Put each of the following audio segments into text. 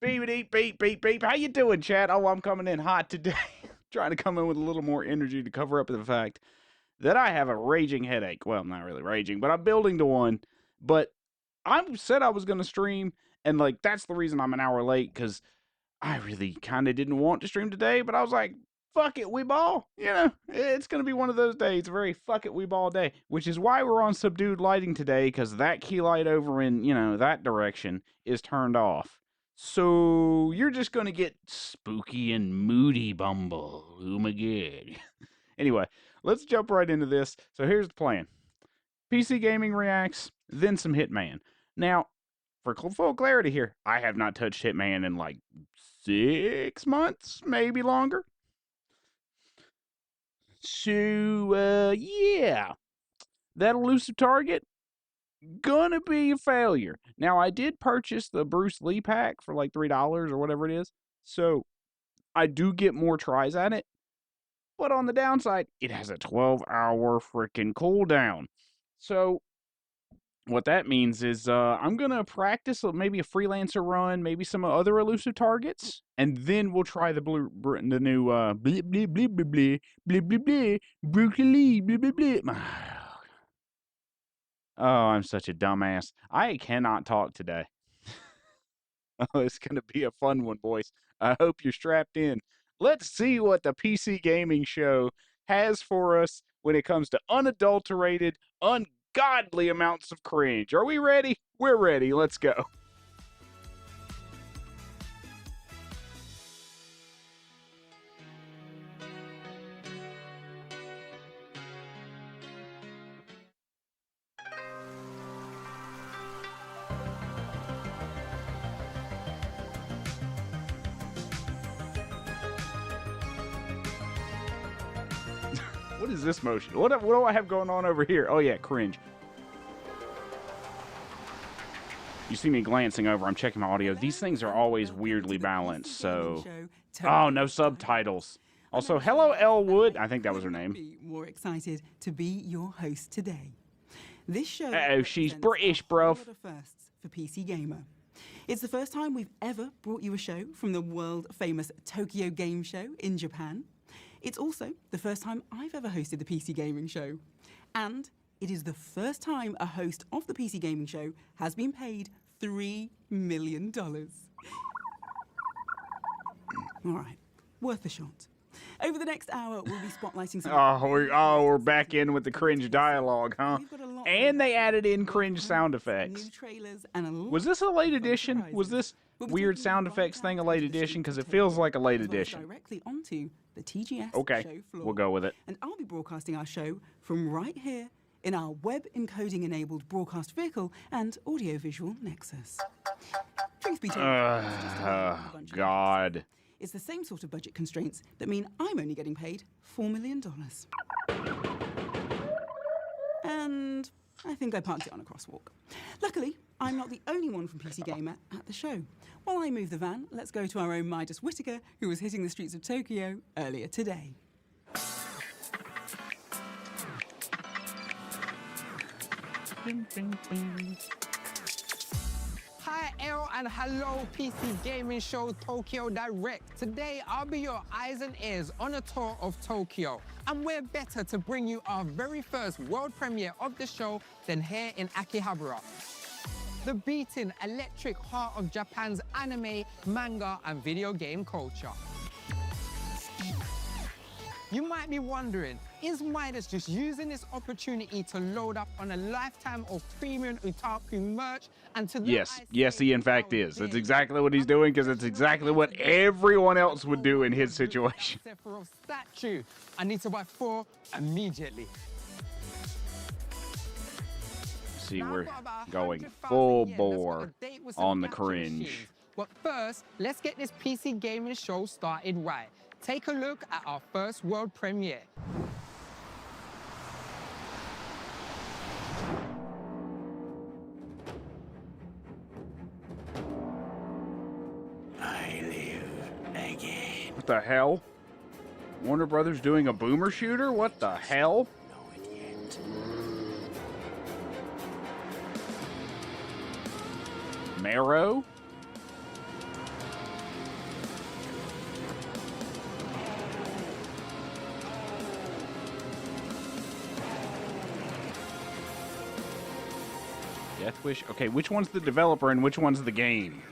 Beep, beep, beep, beep. How you doing, chat? Oh, I'm coming in hot today. Trying to come in with a little more energy to cover up the fact that I have a raging headache. Well, not really raging, but I'm building to one. But I said I was going to stream, and, like, that's the reason I'm an hour late, because I really kind of didn't want to stream today, but I was like, fuck it, we ball. You know, it's going to be one of those days, a very fuck it, we ball day, which is why we're on subdued lighting today, because that key light over in, that direction is turned off. So you're just going to get spooky and moody Bumble. Oh my god. Anyway, let's jump right into this. So here's the plan. PC Gaming reacts, then some Hitman. Now, for full clarity here, I have not touched Hitman in like 6 months, maybe longer. So, yeah. That elusive target, gonna be a failure. Now, I did purchase the Bruce Lee pack for like $3 or whatever it is, so I do get more tries at it. But on the downside, it has a 12-hour freaking cooldown. So what that means is I'm going to practice maybe a freelancer run, maybe some other elusive targets, and then we'll try the new blah, blah, blah, blah, blah, blah, blah, blah, Bruce Lee, blah, blah, blah. Oh, I'm such a dumbass. I cannot talk today. Oh, it's going to be a fun one, boys. I hope you're strapped in. Let's see what the PC Gaming Show has for us when it comes to unadulterated, ungodly amounts of cringe. Are we ready? We're ready. Let's go. What is this motion? What do I have going on over here? Oh, yeah, cringe. You see me glancing over. I'm checking my audio. These things are always weirdly balanced, so... Oh, no subtitles. Also, hello, Elwood. I think that was her name. More excited to be your host today. This show... Uh-oh, she's British, bro. Firsts for PC Gamer. It's the first time we've ever brought you a show from the world-famous Tokyo Game Show in Japan. It's also the first time I've ever hosted the PC Gaming Show. And it is the first time a host of the PC Gaming Show has been paid $3 million. All right, worth a shot. Over the next hour, we'll be spotlighting some... we're back in with the cringe dialogue, huh? And they added in cringe sound effects. New trailers and Was this a late edition? Was this weird sound effects thing a late edition? Because it feels like a late edition. Directly onto the TGS okay, show floor. We'll go with it. And I'll be broadcasting our show from right here in our web encoding enabled broadcast vehicle and audiovisual nexus. Truth be told, God. It's the same sort of budget constraints that mean I'm only getting paid $4 million. And I think I parked it on a crosswalk. Luckily, I'm not the only one from PC Gamer at the show. While I move the van, let's go to our own Midas Whittaker, who was hitting the streets of Tokyo earlier today. Hi, El, and hello, PC Gaming Show Tokyo Direct. Today, I'll be your eyes and ears on a tour of Tokyo. And we're better to bring you our very first world premiere of the show than here in Akihabara, the beating electric heart of Japan's anime, manga, and video game culture. You might be wondering, is Midas just using this opportunity to load up on a lifetime of premium otaku merch? And to yes, he in fact is. That's exactly what he's doing, because it's exactly what everyone else would do in his situation. Sephiroth statue. I need to buy 4 immediately. See, we're going full bore on the cringe. But first, let's get this PC Gaming Show started right. Take a look at our first world premiere. I live again. What the hell? Warner Brothers doing a boomer shooter? What the hell? Know it yet. Death Wish. Okay, which one's the developer and which one's the game?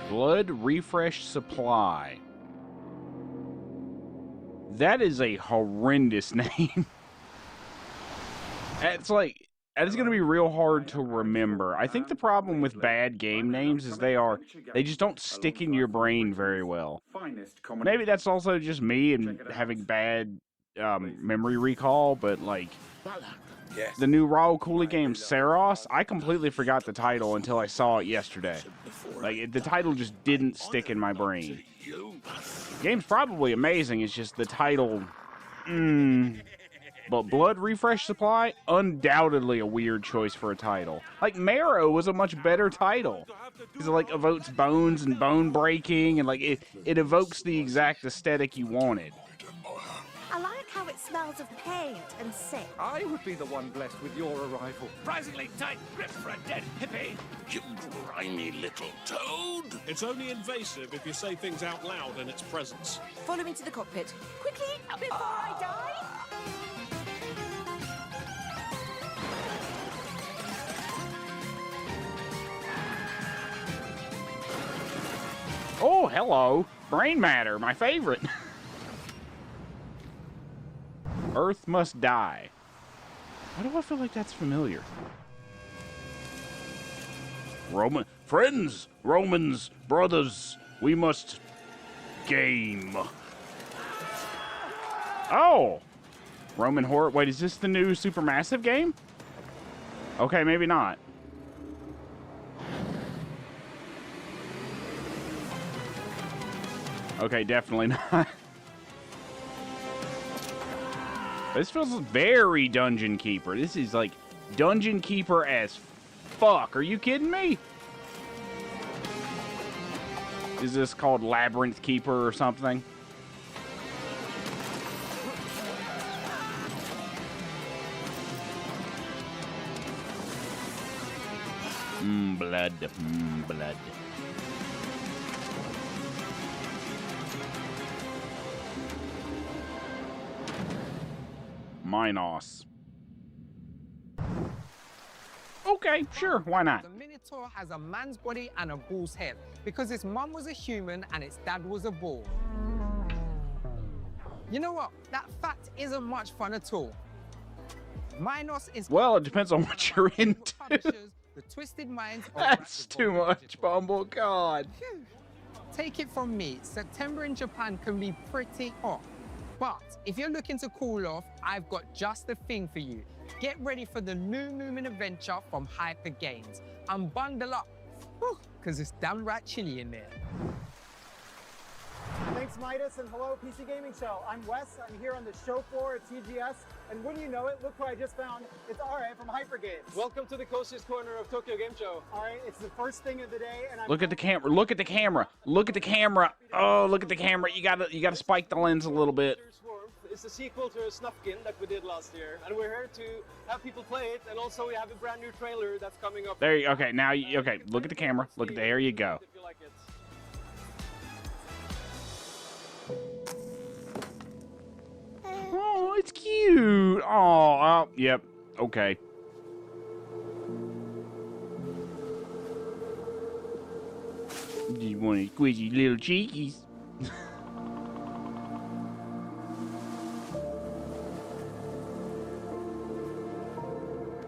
Blood Refresh Supply. That is a horrendous name. It's like, that is going to be real hard to remember. I think the problem with bad game names is they just don't stick in your brain very well. Maybe that's also just me and having bad memory recall, but like, the new Raul Cooley game, Saros, I completely forgot the title until I saw it yesterday. Like, the title just didn't stick in my brain. The game's probably amazing, it's just the title, But Blood Refresh Supply, undoubtedly a weird choice for a title. Like, Marrow was a much better title. Because it, like, evokes bones and bone breaking, and, like, it evokes the exact aesthetic you wanted. I like how it smells of paint and sick. I would be the one blessed with your arrival. Surprisingly tight grip for a dead hippie. You grimy little toad. It's only invasive if you say things out loud in its presence. Follow me to the cockpit. Quickly, before I die! Oh, hello. Brain matter, my favorite. Earth must die. Why do I feel like that's familiar? Friends, Romans, brothers, we must game. Oh! Roman horror. Wait, is this the new Supermassive game? Okay, maybe not. Okay, definitely not. This feels very Dungeon Keeper. This is like Dungeon Keeper as fuck. Are you kidding me? Is this called Labyrinth Keeper or something? Blood. Blood. Minos. Okay, sure, why not? The Minotaur has a man's body and a bull's head because his mum was a human and its dad was a bull. You know what? That fact isn't much fun at all. Minos is... Well, it depends on what you're into. The Twisted Minds of That's too Rapid much, Bumble, God. Phew. Take it from me, September in Japan can be pretty hot. But if you're looking to cool off, I've got just the thing for you. Get ready for the new Moomin adventure from Hyper Games and bundle up, because it's damn right chilly in there. Thanks, Midas, and hello, PC Gaming Show. I'm Wes. I'm here on the show floor at TGS, and wouldn't you know it, look who I just found. It's RA from Hyper Games. Welcome to the coziest corner of Tokyo Game Show. All right, it's the first thing of the day, and I'm... Look at the camera. Look at the camera. Look at the camera. Oh, look at the camera. You gotta spike the lens a little bit. It's a sequel to a Snufkin that we did last year, and we're here to have people play it, and also we have a brand new trailer that's coming up. There you okay, now you okay, look at the camera. Look at there you go. If you like it. Oh, it's cute. Oh, yep. Okay. You want to squishy little cheekies.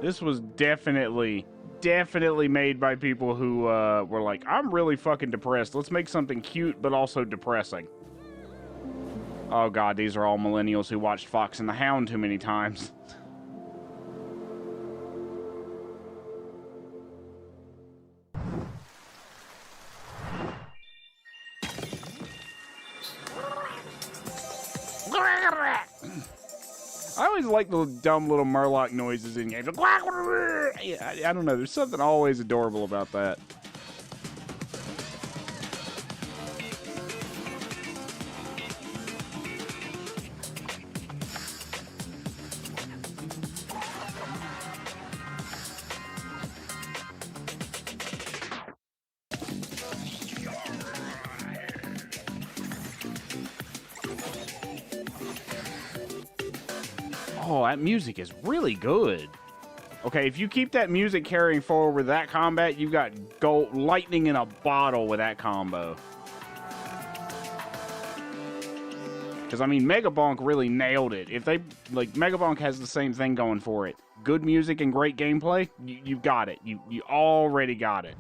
This was definitely made by people who were like, I'm really fucking depressed. Let's make something cute but also depressing. Oh god, these are all millennials who watched Fox and the Hound too many times. I always like the dumb little Murloc noises in games. I don't know, there's something always adorable about that. Oh, that music is really good. Okay, if you keep that music carrying forward with that combat, you've got gold lightning in a bottle with that combo. Because, I mean, Megabonk really nailed it. If they, like, Megabonk has the same thing going for it. Good music and great gameplay, you've got it. You already got it.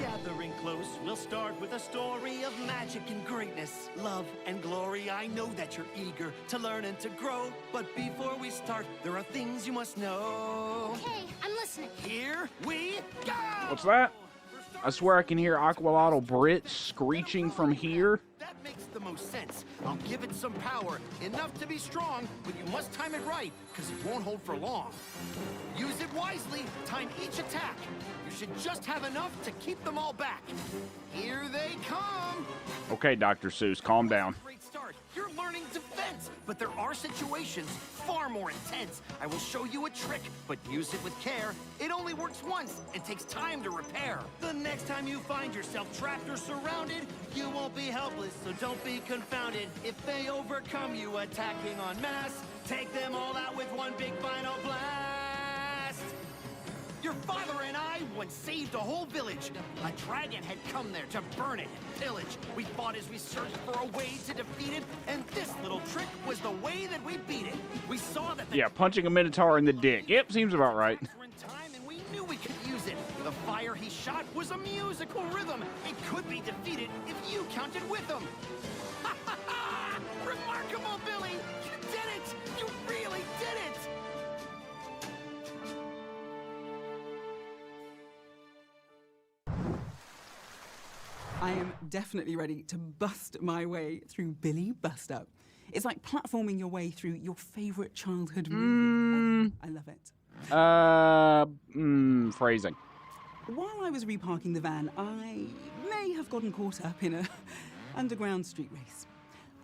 Gathering close, we'll start with a story of magic and greatness, love and glory. I know that you're eager to learn and to grow, but before we start, there are things you must know. Okay, I'm listening. Here we go! What's that? I swear I can hear Aqualotl Brit screeching from here. That makes the most sense. I'll give it some power, enough to be strong, but you must time it right, because it won't hold for long. Use it wisely, time each attack. You should just have enough to keep them all back. Here they come! Okay, Dr. Seuss, calm down. Great start. You're learning defense, but there are situations far more intense. I will show you a trick, but use it with care. It only works once and takes time to repair. The next time you find yourself trapped or surrounded, you won't be helpless, so don't be confounded. If they overcome you attacking en masse, take them all out with one big final blast. Your father and I once saved a whole village. A dragon had come there to burn it and pillage. We fought as we searched for a way to defeat it, and this little trick was the way that we beat it. We saw that the punching a Minotaur in the dick. Yep, seems about right. were in time, and we knew we could use it. The fire he shot was a musical rhythm. It could be defeated if you counted with him. Ha ha ha! Remarkable, Billy! You did it! You really did it! I am definitely ready to bust my way through Billy Bust Up. It's like platforming your way through your favorite childhood movie. I love it. Phrasing. While I was reparking the van, I may have gotten caught up in a underground street race.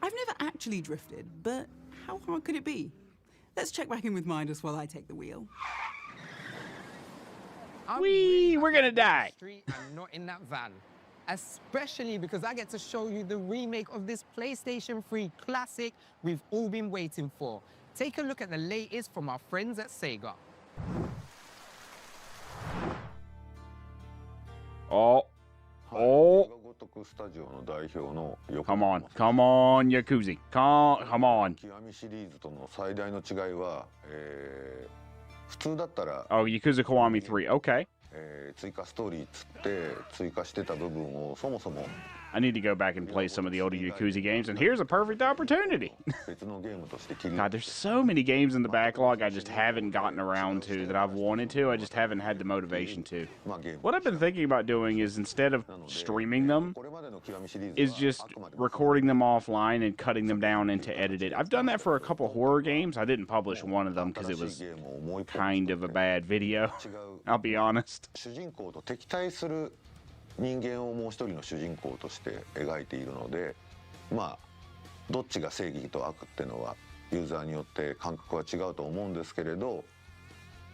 I've never actually drifted, but how hard could it be? Let's check back in with Midas while I take the wheel. Whee! We're gonna die. Street and not in that van. Especially because I get to show you the remake of this PlayStation 3 classic we've all been waiting for. Take a look at the latest from our friends at Sega. Oh. Come on, Yakuza. Come on. Oh, Yakuza Kiwami 3. Okay. I need to go back and play some of the older Yakuza games, and here's a perfect opportunity. God, there's so many games in the backlog I just haven't gotten around to that I've wanted to. I just haven't had the motivation to. What I've been thinking about doing is, instead of streaming them, is just recording them offline and cutting them down into edited. I've done that for a couple horror games. I didn't publish one of them because it was kind of a bad video. I'll be honest. 人間をもう一人の主人公として描いているので、まあどっちが正義と悪っていうのはユーザーによって感覚は違うと思うんですけれど、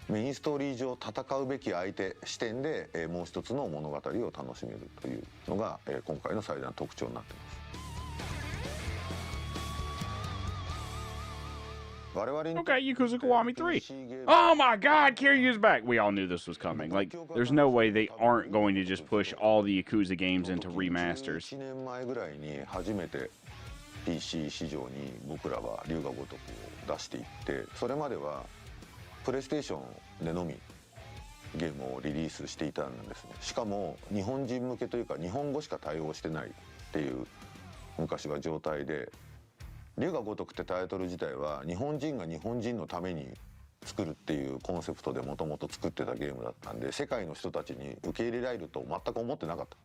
メインストーリー上戦うべき相手視点でもう一つの物語を楽しめるというのが今回の最大の特徴になっています。 Okay, Yakuza Kiwami 3. Oh my god, Kiryu's back. We all knew this was coming. Like, there's no way they aren't going to just push all the Yakuza games into remasters. 1年前ぐらいに初めて PC 市場に僕らは龍が如くを出していって、それまではプレイステーションでのみゲームをリリースしていたんですね。しかも日本人向けというか日本語しか対応してないっていう昔は状態で。 龍が如くってタイトル自体は日本人が日本人のために作るっていうコンセプトでもともと作ってたゲームだったんで世界の人たちに受け入れられると全く思ってなかった。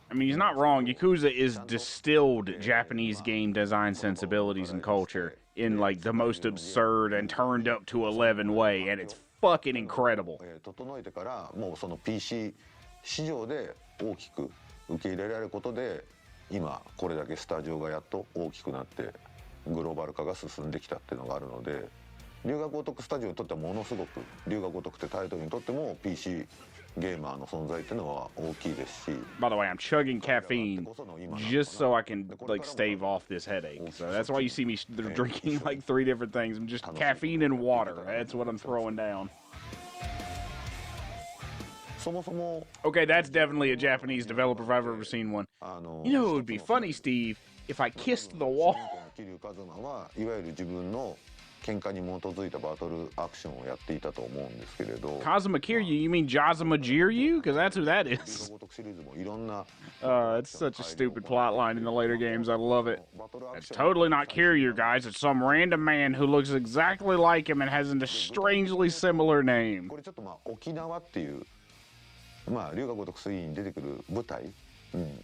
I mean, he's not wrong. Yakuza is distilled Japanese game design sensibilities and culture in like the most absurd and turned up to 11 way, and it's fucking incredible. 整えてからもうその PC 市場で大きく受け入れられることで今これだけスタジオがやっと大きくなって。 グローバル化が進んできたっていうのがあるので龍が如くスタジオにとってはものすごく龍が如くってタイトルにとっても PC ゲーマーの存在っていうのは大きいですし。 By the way, I'm chugging caffeine just so I can like stave off this headache. So that's why you see me drinking like 3 different things. I'm just caffeine and water. That's what I'm throwing down. Okay, that's definitely a Japanese developer if I've ever seen one. You know, it would be funny, Steve, if I kissed the wall. いわゆる自分の喧嘩に基づいたバトルアクションをやっていたと思うんですけれど。 Kazuma Kiryu? You mean Jazuma Jiryu? Because that's who that is. It's such a stupid plot line in the later games. I love it. It's totally not Kiryu, guys. It's some random man who looks exactly like him and has a strangely similar name. これちょっと沖縄っていう龍が如く3に出てくる舞台、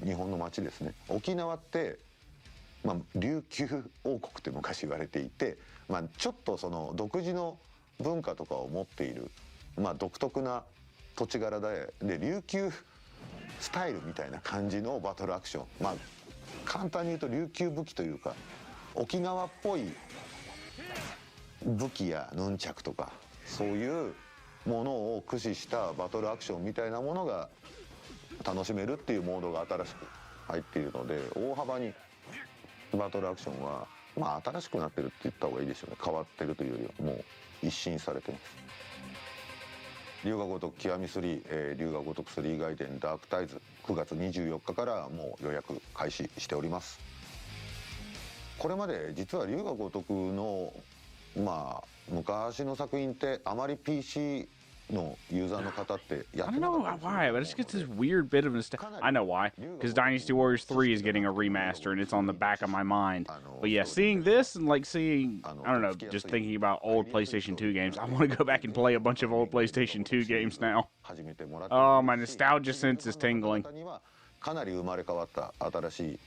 日本の街ですね。沖縄って琉球王国って昔言われていて、ちょっとその独自の文化とかを持っている、独特な土地柄で琉球スタイルみたいな感じのバトルアクション、簡単に言うと琉球武器というか沖縄っぽい武器やヌンチャクとかそういうものを駆使したバトルアクションみたいなものが楽しめるっていうモードが新しく入っているので、大幅にバトルアクションは新しくなってるって言った方がいいでしょうね。変わってるというよりはもう一新されてます。龍が如く極み3、龍が如く3外伝ダークタイズ、9月24日からもう予約開始しております。これまで実は龍が如くの昔の作品ってあまり PC のユーザーの方ってやってなかった。 I don't know why, but it just gets this weird bit of nostalgia. I know why. Because Dynasty Warriors 3 is getting a remaster and it's on the back of my mind. But yeah, seeing this and like seeing, I don't know, just thinking about old PlayStation 2 games, I want to go back and play a bunch of old PlayStation 2 games now. Oh, my nostalgia sense is tingling. かなり生まれ変わった新しい、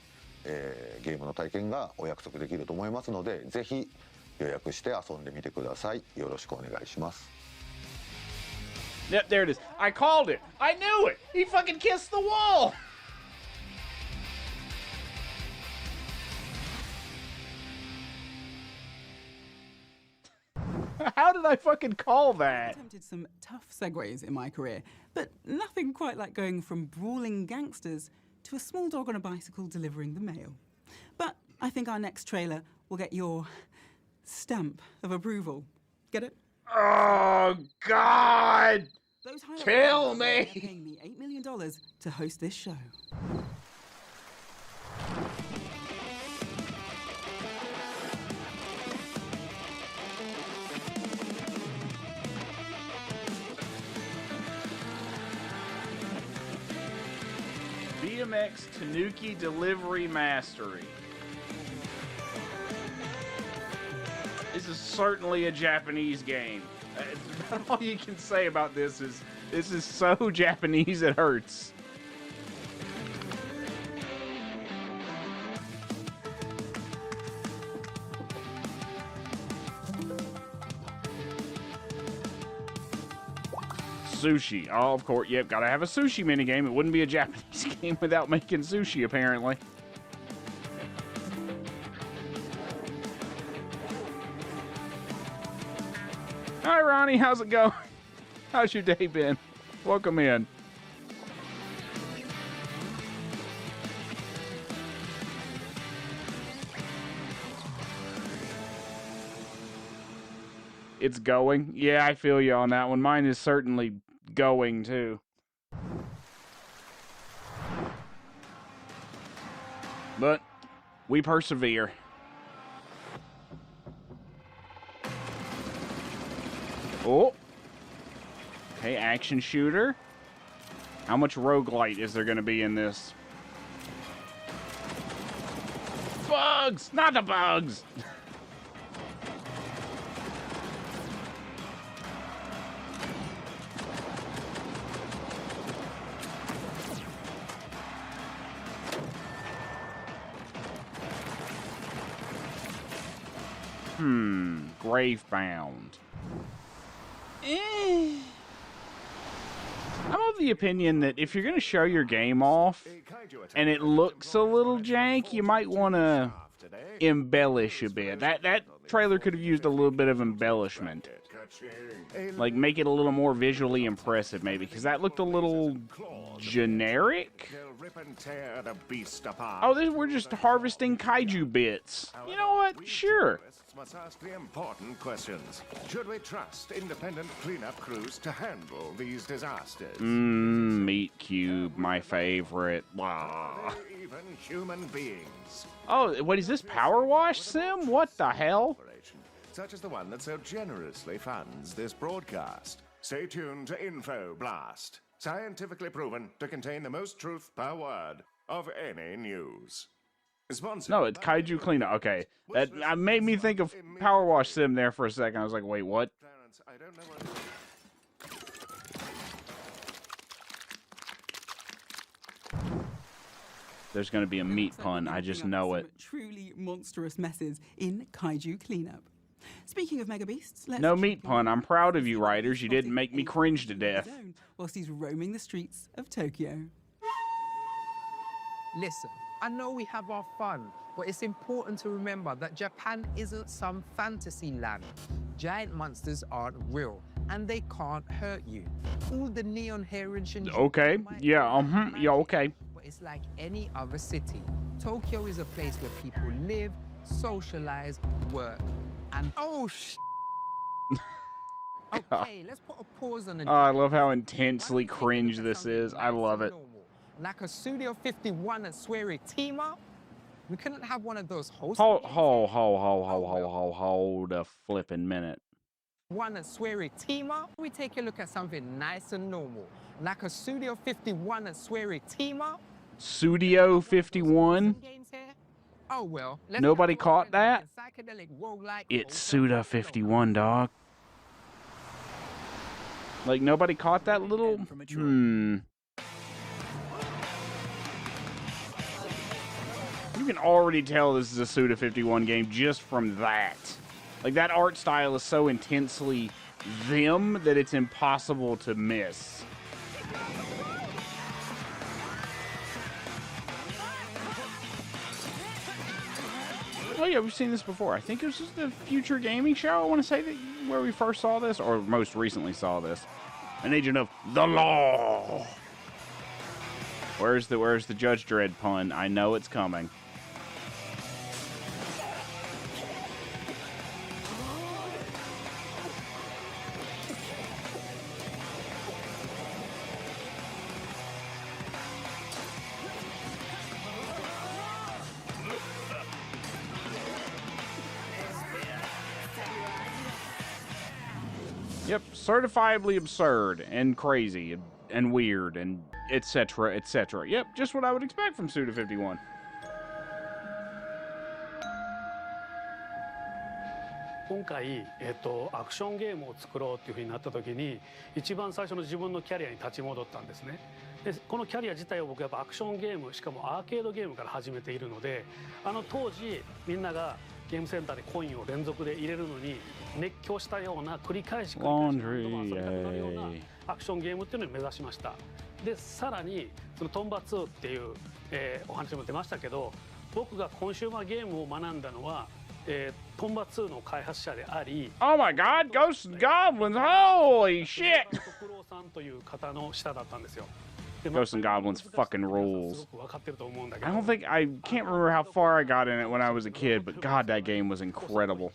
ゲームの体験がお約束できると思いますので、ぜひ予約して遊んでみてください。よろしくお願いします。 Yep, there it is. I called it. I knew it. He fucking kissed the wall. How did I fucking call that? I've attempted some tough segues in my career, but nothing quite like going from brawling gangsters to a small dog on a bicycle delivering the mail. But I think our next trailer will get your stamp of approval. Get it? Oh, God! Kill me! They're paying me $8 million to host this show. BMX Tanuki Delivery Mastery. This is certainly a Japanese game. All you can say about this is so Japanese it hurts. Sushi. Oh, of course. Yep, gotta have a sushi minigame. It wouldn't be a Japanese game without making sushi, apparently. Hi, Ronnie. How's it going? How's your day been? Welcome in. It's going. Yeah, I feel you on that one. Mine is certainly going, too. But we persevere. Oh. Okay, action shooter. How much roguelite is there going to be in this? Bugs! Not the bugs! Gravebound. I'm of the opinion that if you're going to show your game off and it looks a little jank, you might want to embellish a bit. That trailer could have used a little bit of embellishment. Like, make it a little more visually impressive, maybe, because that looked a little generic. Oh, we're just harvesting kaiju bits. You know what? Sure. Must ask the important questions. Should we trust independent cleanup crews to handle these disasters? Meat cube, my favorite. Blah. Even human beings. Oh, what is this, Power Wash Sim? What the hell? Such as the one that so generously funds this broadcast. Stay tuned to Info Blast. Scientifically proven to contain the most truth per word of any news. Sponsored No, it's Kaiju Cleanup. Okay. That made me think of Power Wash Sim there for a second. I was like, wait, what? I don't know what... There's going to be a meat pun. I just know it. Truly monstrous messes in Kaiju Cleanup. Speaking of mega beasts, let's No meat pun. I'm proud of you, writers. You didn't make me cringe to death. Whilst he's roaming the streets of Tokyo. Listen, I know we have our fun, but it's important to remember that Japan isn't some fantasy land. Giant monsters aren't real, and they can't hurt you. All the neon hair and Shinjuku... Okay. Yeah, yeah, okay. But it's like any other city. Tokyo is a place where people live, socialize, work, and... Oh, Okay, let's put a pause on the... Oh, I love how intensely cringe this is. I love it. Like a Studio 51 at Swery team up? We couldn't have one of those hosts. Hold a flipping minute. One at Swery team up? We take a look at something nice and normal. Like a Studio 51 at Swery team up? Studio 51? Oh well. Nobody caught that? It's Suda 51, dog. Like, nobody caught that little... You can already tell this is a Suda 51 game just from that. Like, that art style is so intensely them that it's impossible to miss. Oh yeah, we've seen this before. I think it was just the Future Gaming Show, I want to say, that where we first saw this, or most recently saw this. An agent of the law. Where's the Judge Dredd pun? I know it's coming. Yep, certifiably absurd and crazy and weird and etc. etc. Yep, just what I would expect from Suda 51.今回、アクションゲームを作ろうというふうになった時に一番最初の自分のキャリアに立ち戻ったんですね。でこのキャリア自体を僕やっぱアクションゲームしかもアーケードゲームから始めているので当時みんながゲームセンターでコインを連続で入れるのに熱狂したような繰り返し遊びたくなるようなアクションゲームっていうのを目指しました。でさらにそのトンバ2っていう、お話も出ましたけど僕がコンシューマーゲームを学んだのはトンバ2の開発者であり Oh my god, Ghosts and Goblins, holy shit! クロさんという方の下だったんですよ。Ghosts and Goblins fucking rules. I can't remember how far I got in it when I was a kid, but god, that game was incredible.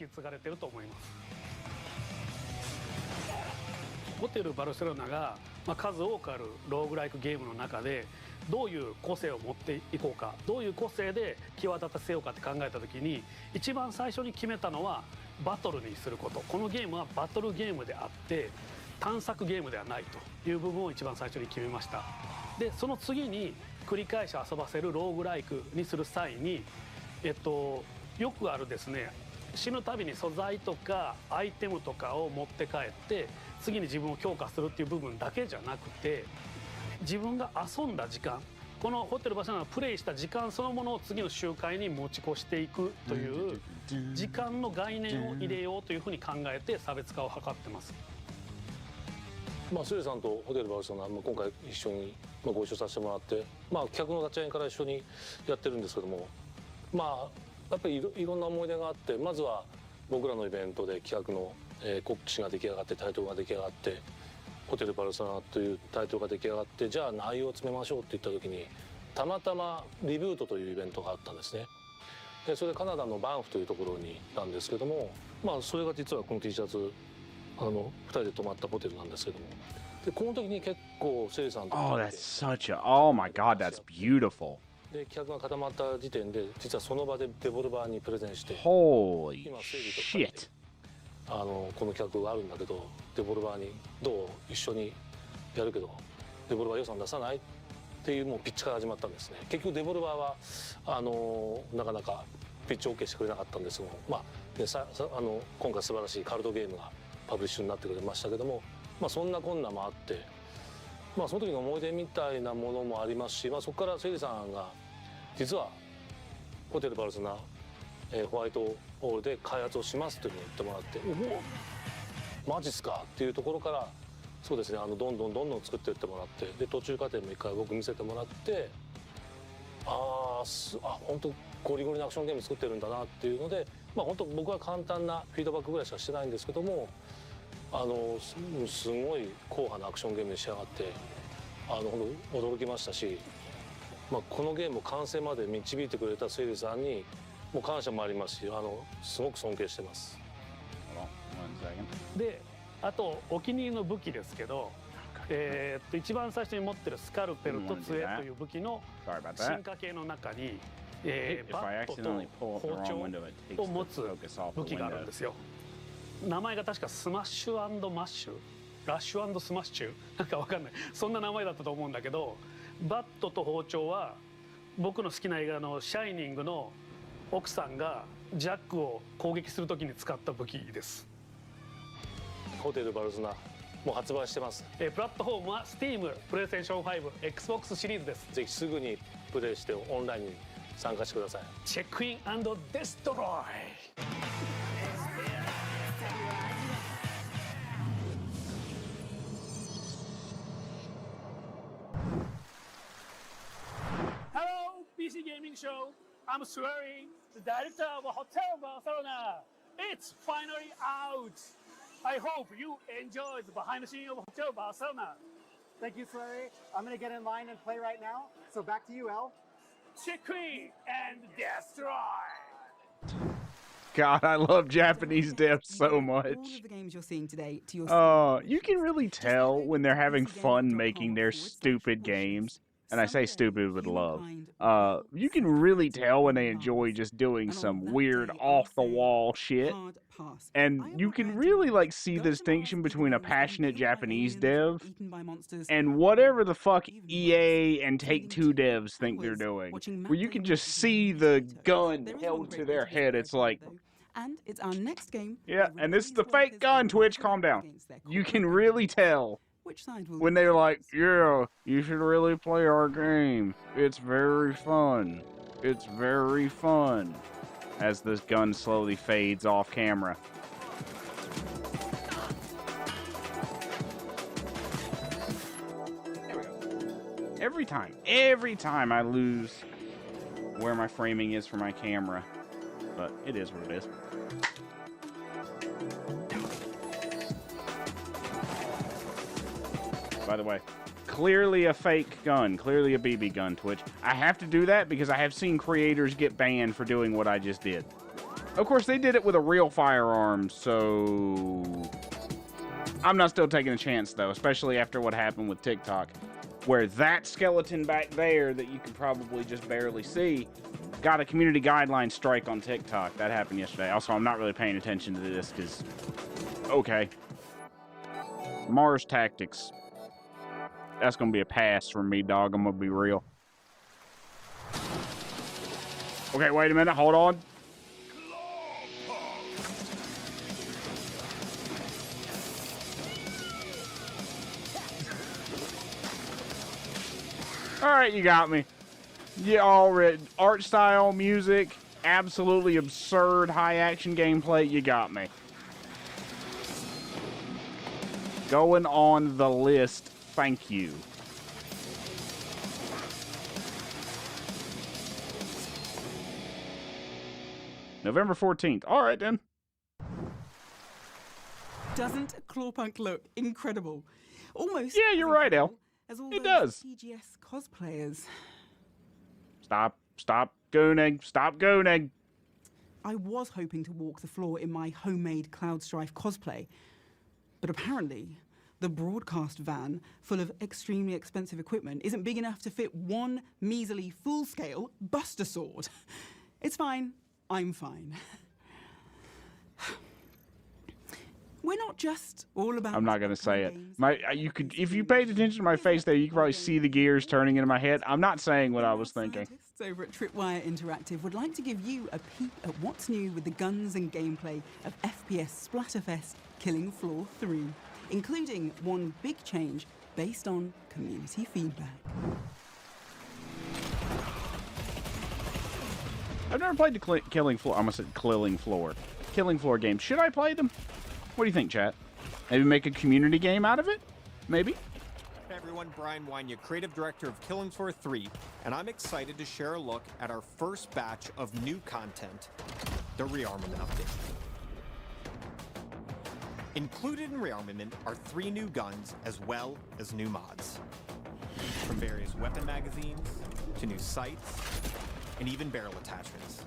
ホテルバルセロナが、数多くあるローグライクゲームの中でどういう個性を持っていこうかどういう個性で際立たせようかって考えた時に一番最初に決めたのはバトルにすることこのゲームはバトルゲームであって探索ゲームではないという部分を一番最初に決めましたでその次に繰り返し遊ばせるローグライクにする際によくあるですね死ぬたびに素材とかアイテムとかを持って帰って次に自分を強化するっていう部分だけじゃなくて自分が遊んだ時間このホテルバルセロナがプレイした時間そのものを次の集会に持ち越していくという時間の概念を入れようというふうに考えて差別化を図ってます。スレさんとホテルバルセロナ今回一緒にご一緒させてもらって企画の立ち上げから一緒にやってるんですけどもやっぱりいろんな思い出があって、まずは僕らのイベントで企画の、告知が出来上がってタイトルが出来上がってホテルバルセロナというタイトルが出来上がって、じゃあ内容を詰めましょうって言った時にたまたまリブートというイベントがあったんですね。でそれでカナダのバンフというところに行ったんですけども、まあそれが実はこの T シャツ2人で泊まったホテルなんですけども、でこの時に結構セリさんと Oh, that's such a... Oh my god, that's beautiful. で企画が固まった時点で実はその場でデボルバーにプレゼンして、 Holy 今整理とか shit. この企画があるんだけどデボルバーにどう一緒にやるけどデボルバー予算出さないっていうもうピッチから始まったんですね。結局デボルバーはなかなかピッチ OK してくれなかったんですけども、まあで今回素晴らしいカルトゲームがパブリッシュになってくれましたけども、まあそんなこんなもあって、まあその時の思い出みたいなものもありますし、まあそこからセリさんが実はホテルバルセロナホワイトホールで開発をしますというふうに言ってもらって、おおマジっすかっていうところから、そうですね、どんどん作っていってもらって、で途中過程も一回僕見せてもらって、本当ゴリゴリのアクションゲーム作ってるんだなっていうので、まあ本当僕は簡単なフィードバックぐらいしかしてないんですけども、すごい硬派なアクションゲームに仕上がって、本当驚きましたし、まあこのゲームを完成まで導いてくれたセイリさんにもう感謝もありますし、すごく尊敬してます。で、あとお気に入りの武器ですけど、一番最初に持ってるスカルペルと杖という武器の進化系の中に、バットと包丁を持つ武器があるんですよ。名前が確かスマッシュ&マッシュ、ラッシュ&スマッシュなんかわかんない、そんな名前だったと思うんだけど、バットと包丁は僕の好きな映画の「シャイニング」の奥さんがジャックを攻撃するときに使った武器です。ホテルバルセロナもう発売してます。プラットフォームは Steam、プレイステーション5、Xbox シリーズです。ぜひすぐにプレイしてオンラインに参加してください。チェックイン&デストロイ。Hello, PC Gaming Show. I'm Swearing, the director of Hotel Barcelona. It's finally out. I hope you enjoyed the behind the scenes of Hotel Barcelona. Thank you, Swery. I'm going to get in line and play right now. So back to you, El. Check in and destroy. God, I love Japanese devs so much. All of the games you're seeing today to your you can really tell when they're having fun making their stupid games. And I say stupid with love. You can really tell when they enjoy just doing some weird off-the-wall shit. And you can really, like, see the distinction between a passionate Japanese dev and whatever the fuck EA and Take-Two devs think they're doing. Where you can just see the gun held to their head. It's like... And it's our next game. Yeah, and this is the fake gun, Twitch. Calm down. You can really tell. Which side will When they're like, yeah, you should really play our game. It's very fun. It's very fun. As this gun slowly fades off camera. There we go. Every time I lose where my framing is for my camera. But it is what it is. By the way, clearly a fake gun, clearly a BB gun, Twitch. I have to do that because I have seen creators get banned for doing what I just did. Of course, they did it with a real firearm, so... I'm not still taking a chance, though, especially after what happened with TikTok, where that skeleton back there that you can probably just barely see got a community guideline strike on TikTok. That happened yesterday. Also, I'm not really paying attention to this because... Okay. Mars Tactics. That's gonna be a pass from me, dog. I'm gonna be real. Okay, wait a minute. Hold on. All right, you got me. Yeah, already. Art style, music, absolutely absurd high action gameplay. You got me. Going on the list. Thank you. November 14th. All right, then. Doesn't Clawpunk look incredible? Almost. Yeah, you're right, El. As all It those does. TGS cosplayers. Stop gooning. Stop gooning. I was hoping to walk the floor in my homemade Cloud Strife cosplay, but apparently the broadcast van full of extremely expensive equipment isn't big enough to fit one measly full-scale Buster Sword. It's fine. I'm fine. We're not just all about... I'm not gonna say it. You could, if you paid attention to my face there, you could probably see the gears turning into my head. I'm not saying what I was thinking. Scientists over at Tripwire Interactive would like to give you a peek at what's new with the guns and gameplay of FPS Splatterfest Killing Floor 3, including one big change based on community feedback. I've never played the Killing Floor. I almost said Killing Floor games. Should I play them? What do you think, chat? Maybe make a community game out of it? Maybe? Hey everyone, Brian Wynia, creative director of Killing Floor 3, and I'm excited to share a look at our first batch of new content, the Rearmament Update. Included in Rearmament are 3 new guns as well as new mods. From various weapon magazines, to new sights, and even barrel attachments.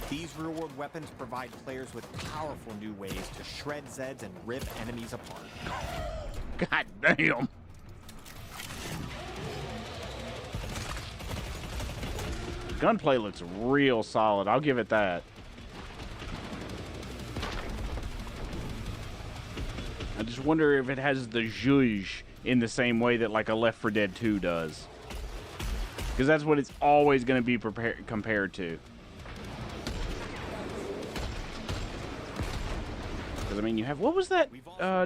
These real-world weapons provide players with powerful new ways to shred Zeds and rip enemies apart. God damn! Gunplay looks real solid. I'll give it that. I just wonder if it has the zhuzh in the same way that like a Left 4 Dead 2 does. Because that's what it's always going to be compared to. I mean, you have, what was that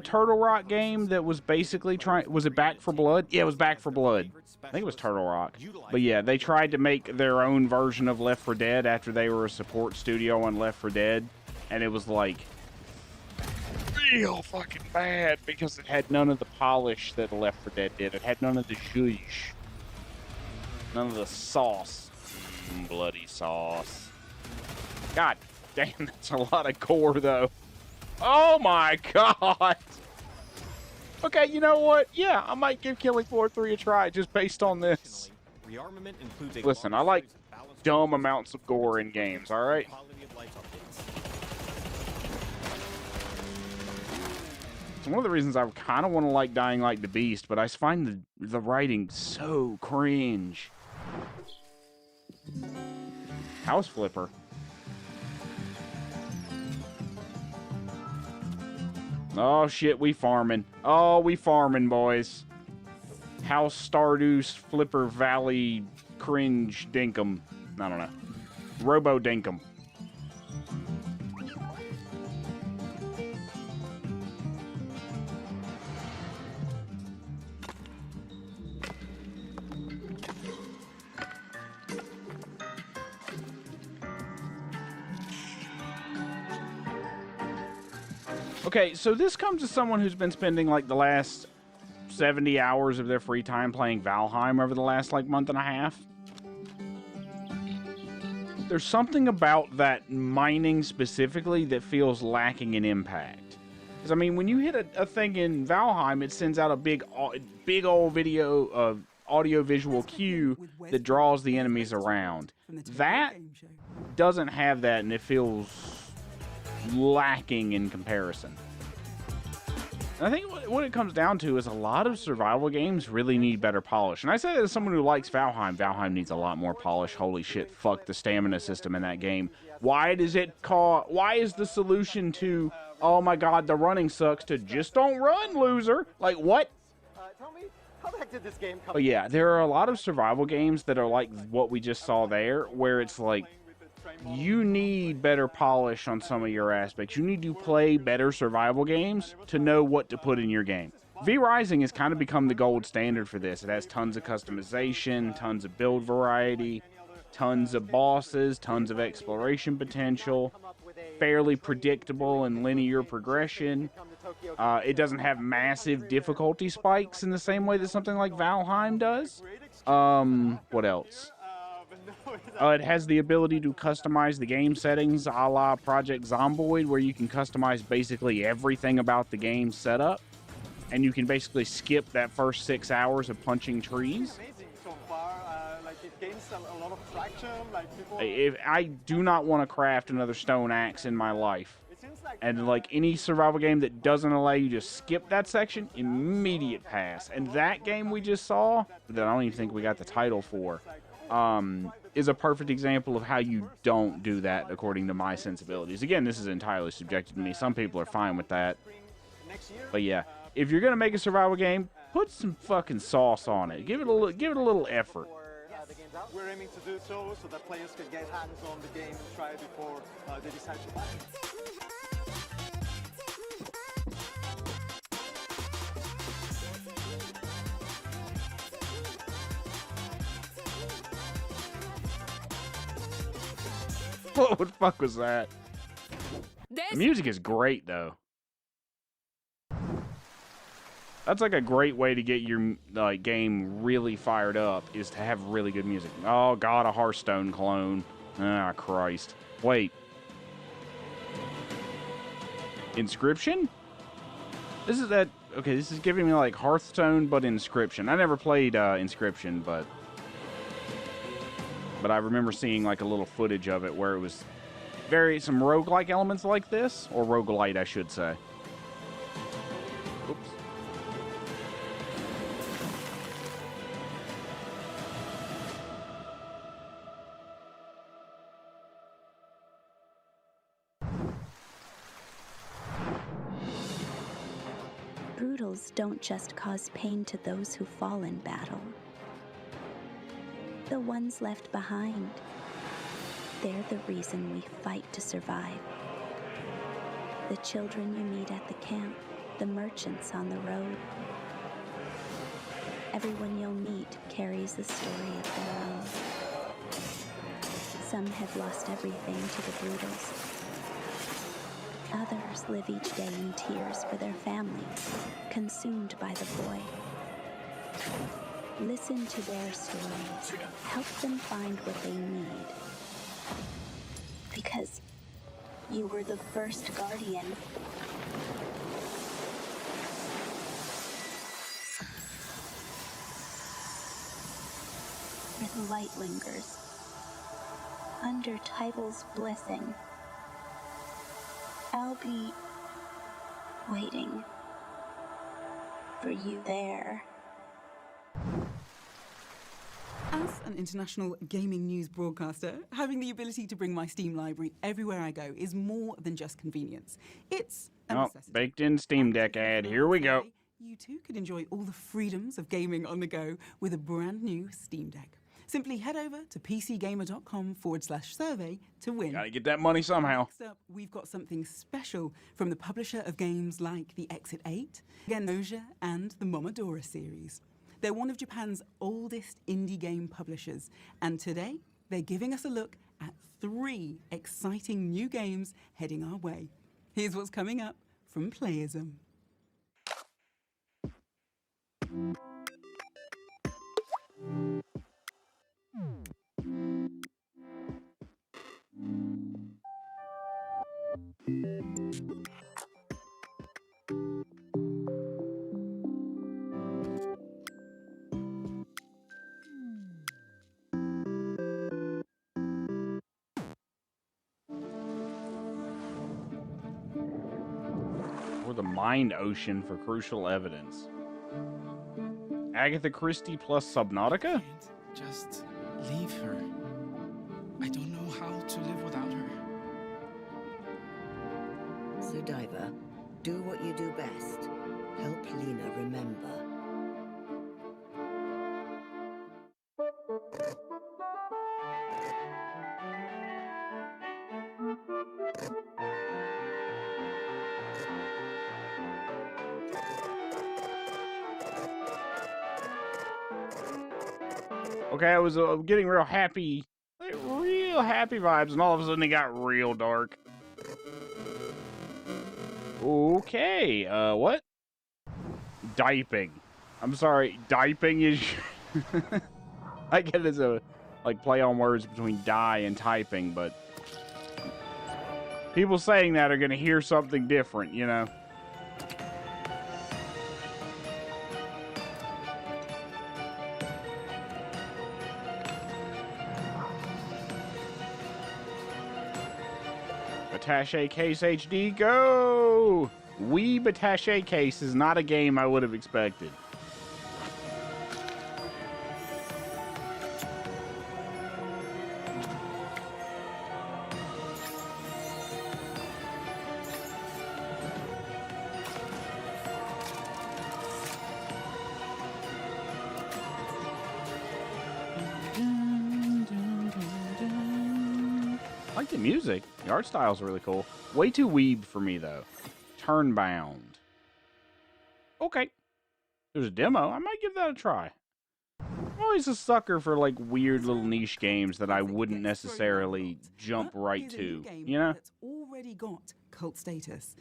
Turtle Rock game that was basically was it Back 4 Blood? Yeah, it was Back 4 Blood. I think it was Turtle Rock. But yeah, they tried to make their own version of Left 4 Dead after they were a support studio on Left 4 Dead. And it was like real fucking bad because it had none of the polish that Left 4 Dead did. It had none of the zhuzh. None of the sauce. Bloody sauce. God damn, that's a lot of gore though. Oh my god! Okay, you know what? Yeah, I might give Killing Floor 3 a try just based on this. Listen, I like dumb amounts of gore in games, alright? It's one of the reasons I kind of want to like Dying Like the Beast, but I find the writing so cringe. House Flipper. Oh shit, we farming. Oh, we farming, boys. House Stardew Flipper Valley Cringe Dinkum. I don't know. Robo Dinkum. Okay, so this comes as someone who's been spending like the last 70 hours of their free time playing Valheim over the last like month and a half. There's something about that mining specifically that feels lacking in impact. Because I mean, when you hit a thing in Valheim, it sends out a big old video audio visual cue that draws the enemies around. That doesn't have that, and it feels lacking in comparison. And I think what it comes down to is a lot of survival games really need better polish. And I say that as someone who likes Valheim. Valheim needs a lot more polish. Holy shit, fuck the stamina system in that game. Why is the solution to, oh my god, the running sucks, to just don't run, loser? Like, what? Tell me, how the heck did this game come? Oh yeah, there are a lot of survival games that are like what we just saw there, where it's like, you need better polish on some of your aspects. You need to play better survival games to know what to put in your game. V-Rising has kind of become the gold standard for this. It has tons of customization, tons of build variety, tons of bosses, tons of exploration potential, fairly predictable and linear progression. It doesn't have massive difficulty spikes in the same way that something like Valheim does. What else? It has the ability to customize the game settings a la Project Zomboid, where you can customize basically everything about the game setup. And you can basically skip that first 6 hours of punching trees. Amazing so far. Like it gains a lot of traction. Like people. If I do not want to craft another stone axe in my life, and like any survival game that doesn't allow you to skip that section, immediate pass. And that game we just saw, that I don't even think we got the title for, is a perfect example of how you don't do that according to my sensibilities. Again, this is entirely subjective to me. Some people are fine with that. But yeah, if you're gonna make a survival game, put some fucking sauce on it. Give it a little effort. We're aiming to do so that players can get hands on the game and try it before they decide to buy it. What the fuck was that? The music is great, though. That's like a great way to get your game really fired up, is to have really good music. Oh god, a Hearthstone clone. Ah, Christ. Wait. Inscription? This is that... Okay, this is giving me like Hearthstone, but Inscription. I never played Inscription, but I remember seeing like a little footage of it where it was some roguelike elements like this, or roguelite, I should say. Oops. Brutals don't just cause pain to those who fall in battle. The ones left behind, they're the reason we fight to survive. The children you meet at the camp, the merchants on the road. Everyone you'll meet carries a story of their own. Some have lost everything to the Brutals. Others live each day in tears for their families, consumed by the void. Listen to their stories. Help them find what they need. Because you were the first guardian. Where the light lingers. Under Tible's blessing. I'll be waiting for you there. As an international gaming news broadcaster, having the ability to bring my Steam library everywhere I go is more than just convenience. It's a necessity. Baked in Steam Deck ad. Here we go. You too could enjoy all the freedoms of gaming on the go with a brand new Steam Deck. Simply head over to pcgamer.com/survey to win. Gotta get that money somehow. Next up, we've got something special from the publisher of games like the Exit 8, Genosha, and the Momodora series. They're one of Japan's oldest indie game publishers, and today they're giving us a look at 3 exciting new games heading our way. Here's what's coming up from Playism. Or the Mind Ocean for crucial evidence. Agatha Christie plus Subnautica? Just leave her. I don't know how to live without her. So, Diver, do what you do best. Help Lena remember. Okay, I was getting real happy vibes, and all of a sudden it got real dark. Okay, what? Diping. I'm sorry, diping is... I get it as a like play on words between die and typing, but people saying that are going to hear something different, you know? Attaché Case HD, go! Weeb Attaché Case is not a game I would have expected. I like the music. The art style's really cool. Way too weeb for me, though. Turnbound. Okay. There's a demo. I might give that a try. I'm always a sucker for, like, weird little niche games that I wouldn't necessarily jump right to. You know? That's already got cult status.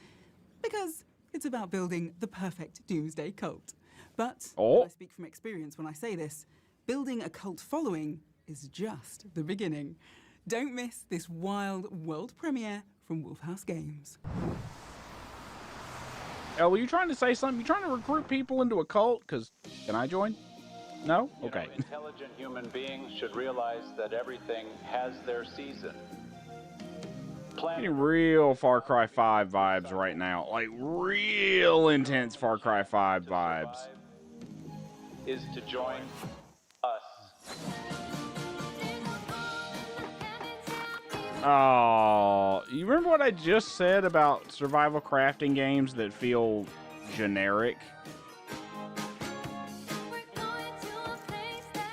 Because it's about building the perfect doomsday cult. But I speak from experience when I say this. Building a cult following is just the beginning. Don't miss this wild world premiere from Wolfhouse Games. Oh, were you trying to say something? You trying to recruit people into a cult? Because, can I join? No? Okay. You know, intelligent human beings should realize that everything has their season. Getting real Far Cry 5 vibes right now. Like, real intense Far Cry 5 vibes. Is to join us. Oh, you remember what I just said about survival crafting games that feel generic?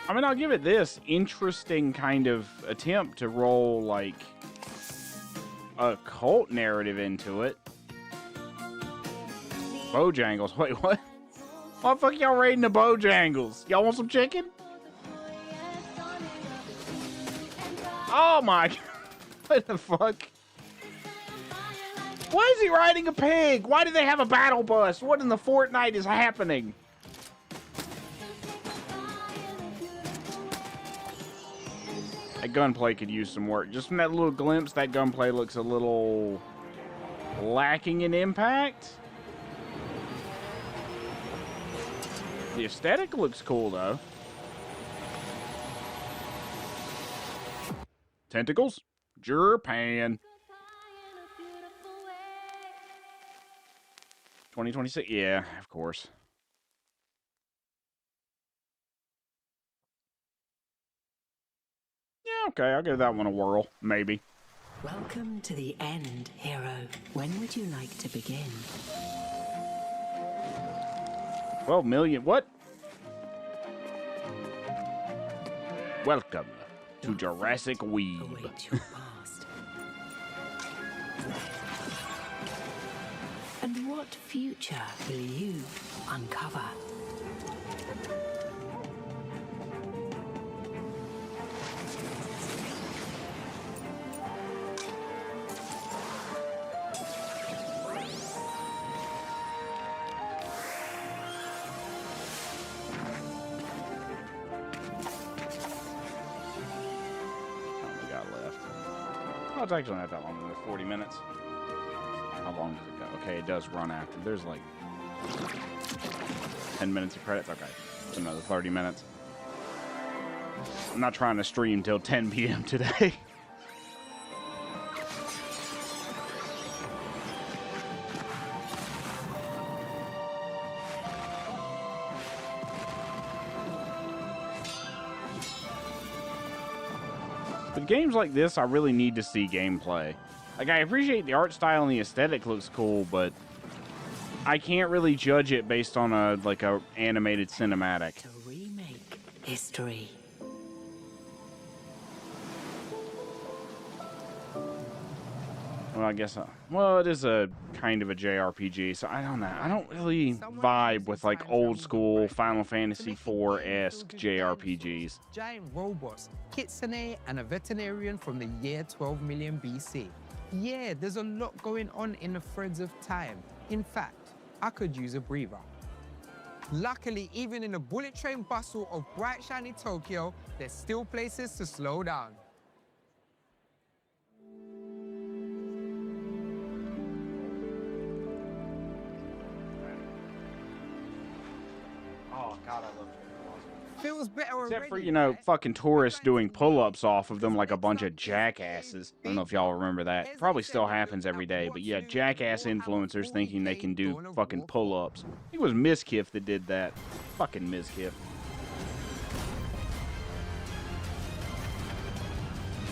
I mean, I'll give it this interesting kind of attempt to roll, like, a cult narrative into it. Bojangles. Wait, what? Why the fuck y'all raiding the Bojangles? Y'all want some chicken? Oh my god. What the fuck? Why is he riding a pig? Why do they have a battle bus? What in the Fortnite is happening? That gunplay could use some work. Just from that little glimpse, that gunplay looks a little lacking in impact. The aesthetic looks cool, though. Tentacles? Japan. 2026? Yeah, of course. Yeah, okay, I'll give that one a whirl. Maybe. Welcome to the end, hero. When would you like to begin? 12 million. What? Welcome to Jurassic Weeb. And what future will you uncover? It's actually not that long, only 40 minutes. How long does it go? Okay, it does run after. There's like 10 minutes of credits. Okay, it's another 30 minutes. I'm not trying to stream till 10 p.m. today. But games like this, I really need to see gameplay. Like, I appreciate the art style and the aesthetic looks cool, but I can't really judge it based on a animated cinematic. To remake history. Well, I guess, well, it is a kind of a JRPG, so I don't know. I don't really vibe with, like, old school Final Fantasy IV-esque JRPGs. Giant robots, kitsune, and a veterinarian from the year 12 million BC. Yeah, there's a lot going on in the threads of time. In fact, I could use a breather. Luckily, even in the bullet train bustle of bright, shiny Tokyo, there's still places to slow down. Oh, God, I love Feels better Except for, already, you know, right? fucking tourists doing pull-ups off of them like a bunch of jackasses. I don't know if y'all remember that. Probably still happens every day, but yeah, jackass influencers thinking they can do fucking pull-ups. I think it was Miskiff that did that. Fucking Miskiff.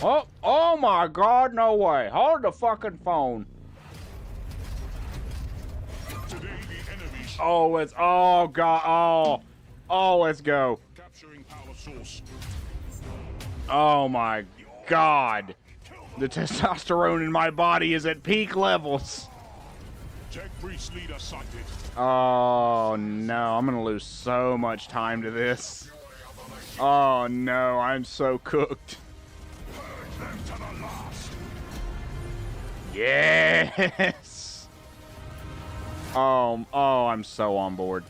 Oh my God, no way. Hold the fucking phone. Oh, oh God, oh, let's go. Oh my God. The testosterone in my body is at peak levels. Oh no, I'm gonna lose so much time to this. Oh no, I'm so cooked. Yes. Oh, I'm so on board.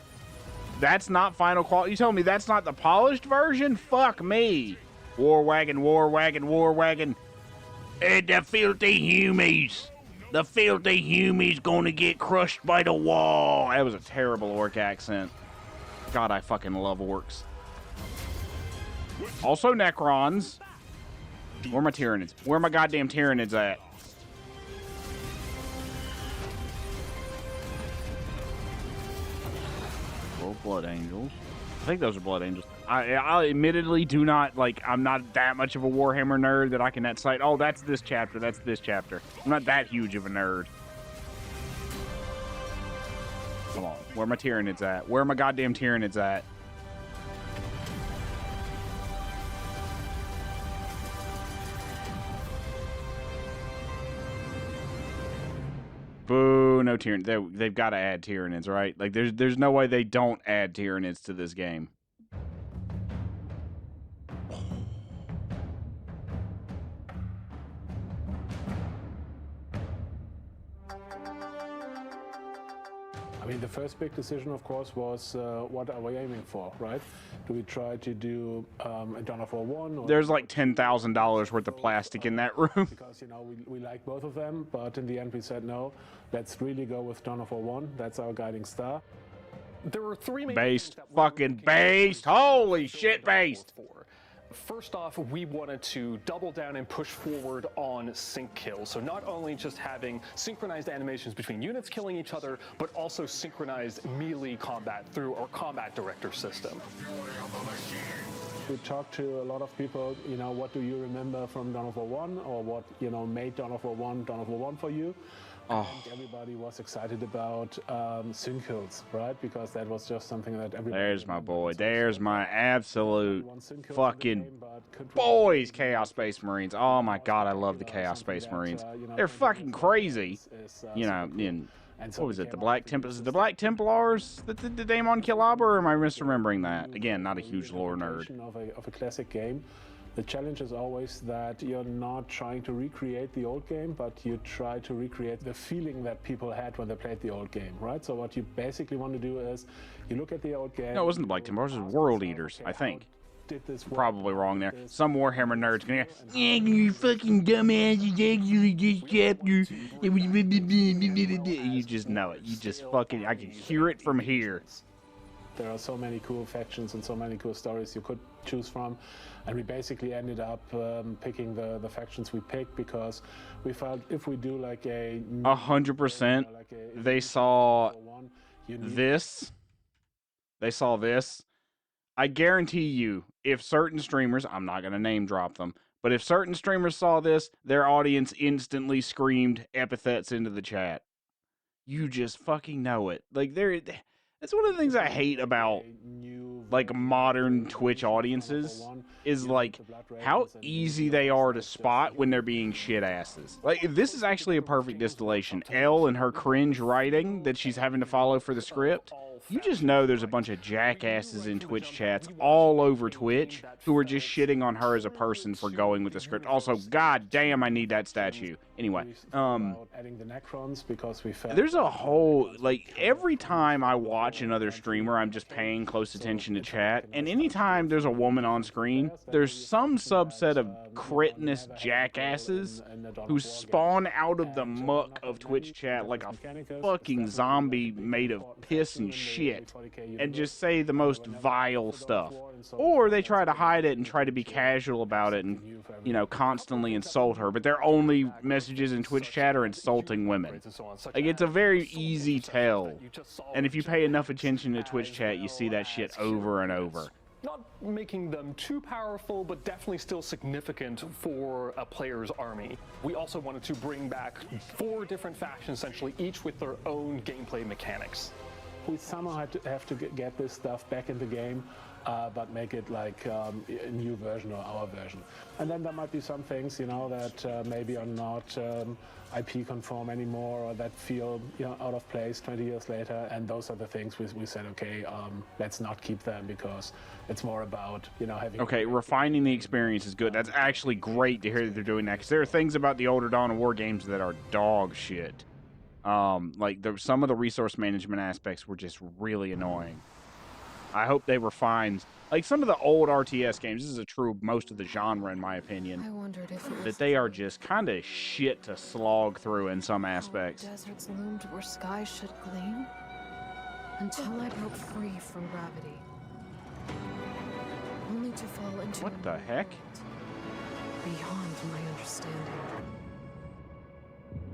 That's not final quality. You told me that's not the polished version? Fuck me. War wagon, war wagon, war wagon. And the filthy humies. The filthy humies gonna get crushed by the wall. That was a terrible orc accent. God, I fucking love orcs. Also Necrons. Where are my Tyranids? Where are my goddamn Tyranids at? Blood Angels. I think those are Blood Angels. I admittedly do not, like, I'm not that much of a Warhammer nerd that I can net cite. Oh, that's this chapter. That's this chapter. I'm not that huge of a nerd. Come on. Where are my Tyranids at? Where are my goddamn Tyranids at? Boo, no Tyranids. They've got to add Tyranids, right? Like, there's no way they don't add Tyranids to this game. I mean, the first big decision, of course, was what are we aiming for, right? Do we try to do a Dawn of War 1? Or there's like $10,000 worth of plastic in that room. Because, you know, we like both of them, but in the end we said no, let's really go with Dawn of War 1. That's our guiding star. There were three main based. Fucking based. Holy shit, based. First off, we wanted to double down and push forward on sync kills. So not only just having synchronized animations between units killing each other, but also synchronized melee combat through our combat director system. We talked to a lot of people, you know, what do you remember from Dawn of War 1, or what, you know, made Dawn of War 1 for you? I think everybody was excited about sync kills, right? Because that was just something that everybody... There's my boy. There's my absolute fucking boys, Chaos Space Marines. Oh my God, I love the Chaos Space Marines. They're fucking crazy. You know, what was it? The Black Templars? The Black Templars? The Daemon Kilaba, or am I misremembering that? Again, not a huge lore nerd. Of a classic game. The challenge is always that you're not trying to recreate the old game, but you try to recreate the feeling that people had when they played the old game, right? So what you basically want to do is you look at the old game... No, it wasn't the Black Templars, it was World Eaters, I think. Probably wrong there. Some Warhammer nerds gonna go, yeah, you fucking dumbass, it's actually this chapter. You just know it. You just fucking, I can hear it from here. There are so many cool factions and so many cool stories you could choose from, and we basically ended up picking the factions we picked because we felt if we do like a 100%, they saw this. They saw this. I guarantee you, if certain streamers, I'm not gonna name drop them, but if certain streamers saw this, their audience instantly screamed epithets into the chat. You just fucking know it. Like that's one of the things I hate about like modern Twitch audiences is like how easy they are to spot when they're being shit asses. Like this is actually a perfect distillation. Elle and her cringe writing that she's having to follow for the script. you just know there's a bunch of jackasses in Twitch chats all over Twitch who are just shitting on her as a person for going with the script. Also, god damn, I need that statue. Anyway, adding the Necrons because we felt there's a whole, like, every time I watch another streamer, I'm just paying close attention to chat, and anytime there's a woman on screen, there's some subset of cretinous jackasses who spawn out of the muck of Twitch chat like a fucking zombie made of piss and shit and just say the most vile stuff. Or they try to hide it and try to be casual about it and, you know, constantly insult her, but their only messages in Twitch chat are insulting women. Like, it's a very easy tell. And if you pay enough attention to Twitch chat, you see that shit over and over. Not making them too powerful, but definitely still significant for a player's army. We also wanted to bring back 4 different factions, essentially, each with their own gameplay mechanics. We somehow have to get this stuff back in the game, but make it like a new version or our version. And then there might be some things, you know, that maybe are not IP conform anymore or that feel, you know, out of place 20 years later. And those are the things we said, okay, let's not keep them because it's more about, you know, having... Okay, refining the experience is good. That's actually great to hear that they're doing that, because there are things about the older Dawn of War games that are dog shit. Like, some of the resource management aspects were just really annoying. I hope they refine, like, some of the old RTS games. This is a true most of the genre, in my opinion. I wondered if it was that they are just kind of shit to slog through in some aspects. deserts loomed where skies should gleam until I broke free from gravity, only to fall into What the heck? beyond my understanding.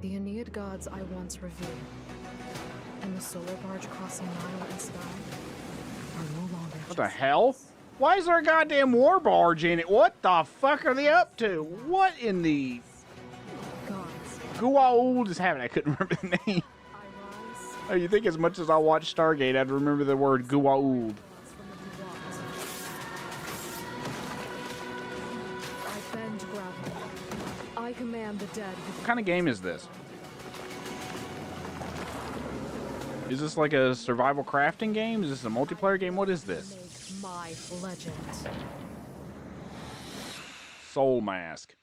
The Aeneid gods I once revered, and the solar barge crossing Nile and sky are no longer. What the hell? Why is there a goddamn war barge in it? What the fuck are they up to? What in the... Guauld is having... I couldn't remember the name. Oh, you think as much as I watch Stargate, I'd remember the word Guauld. I bend gravity. I command the dead. What kind of game is this? Is this like a survival crafting game? Is this a multiplayer game? What is this? Make my legend. Soul Mask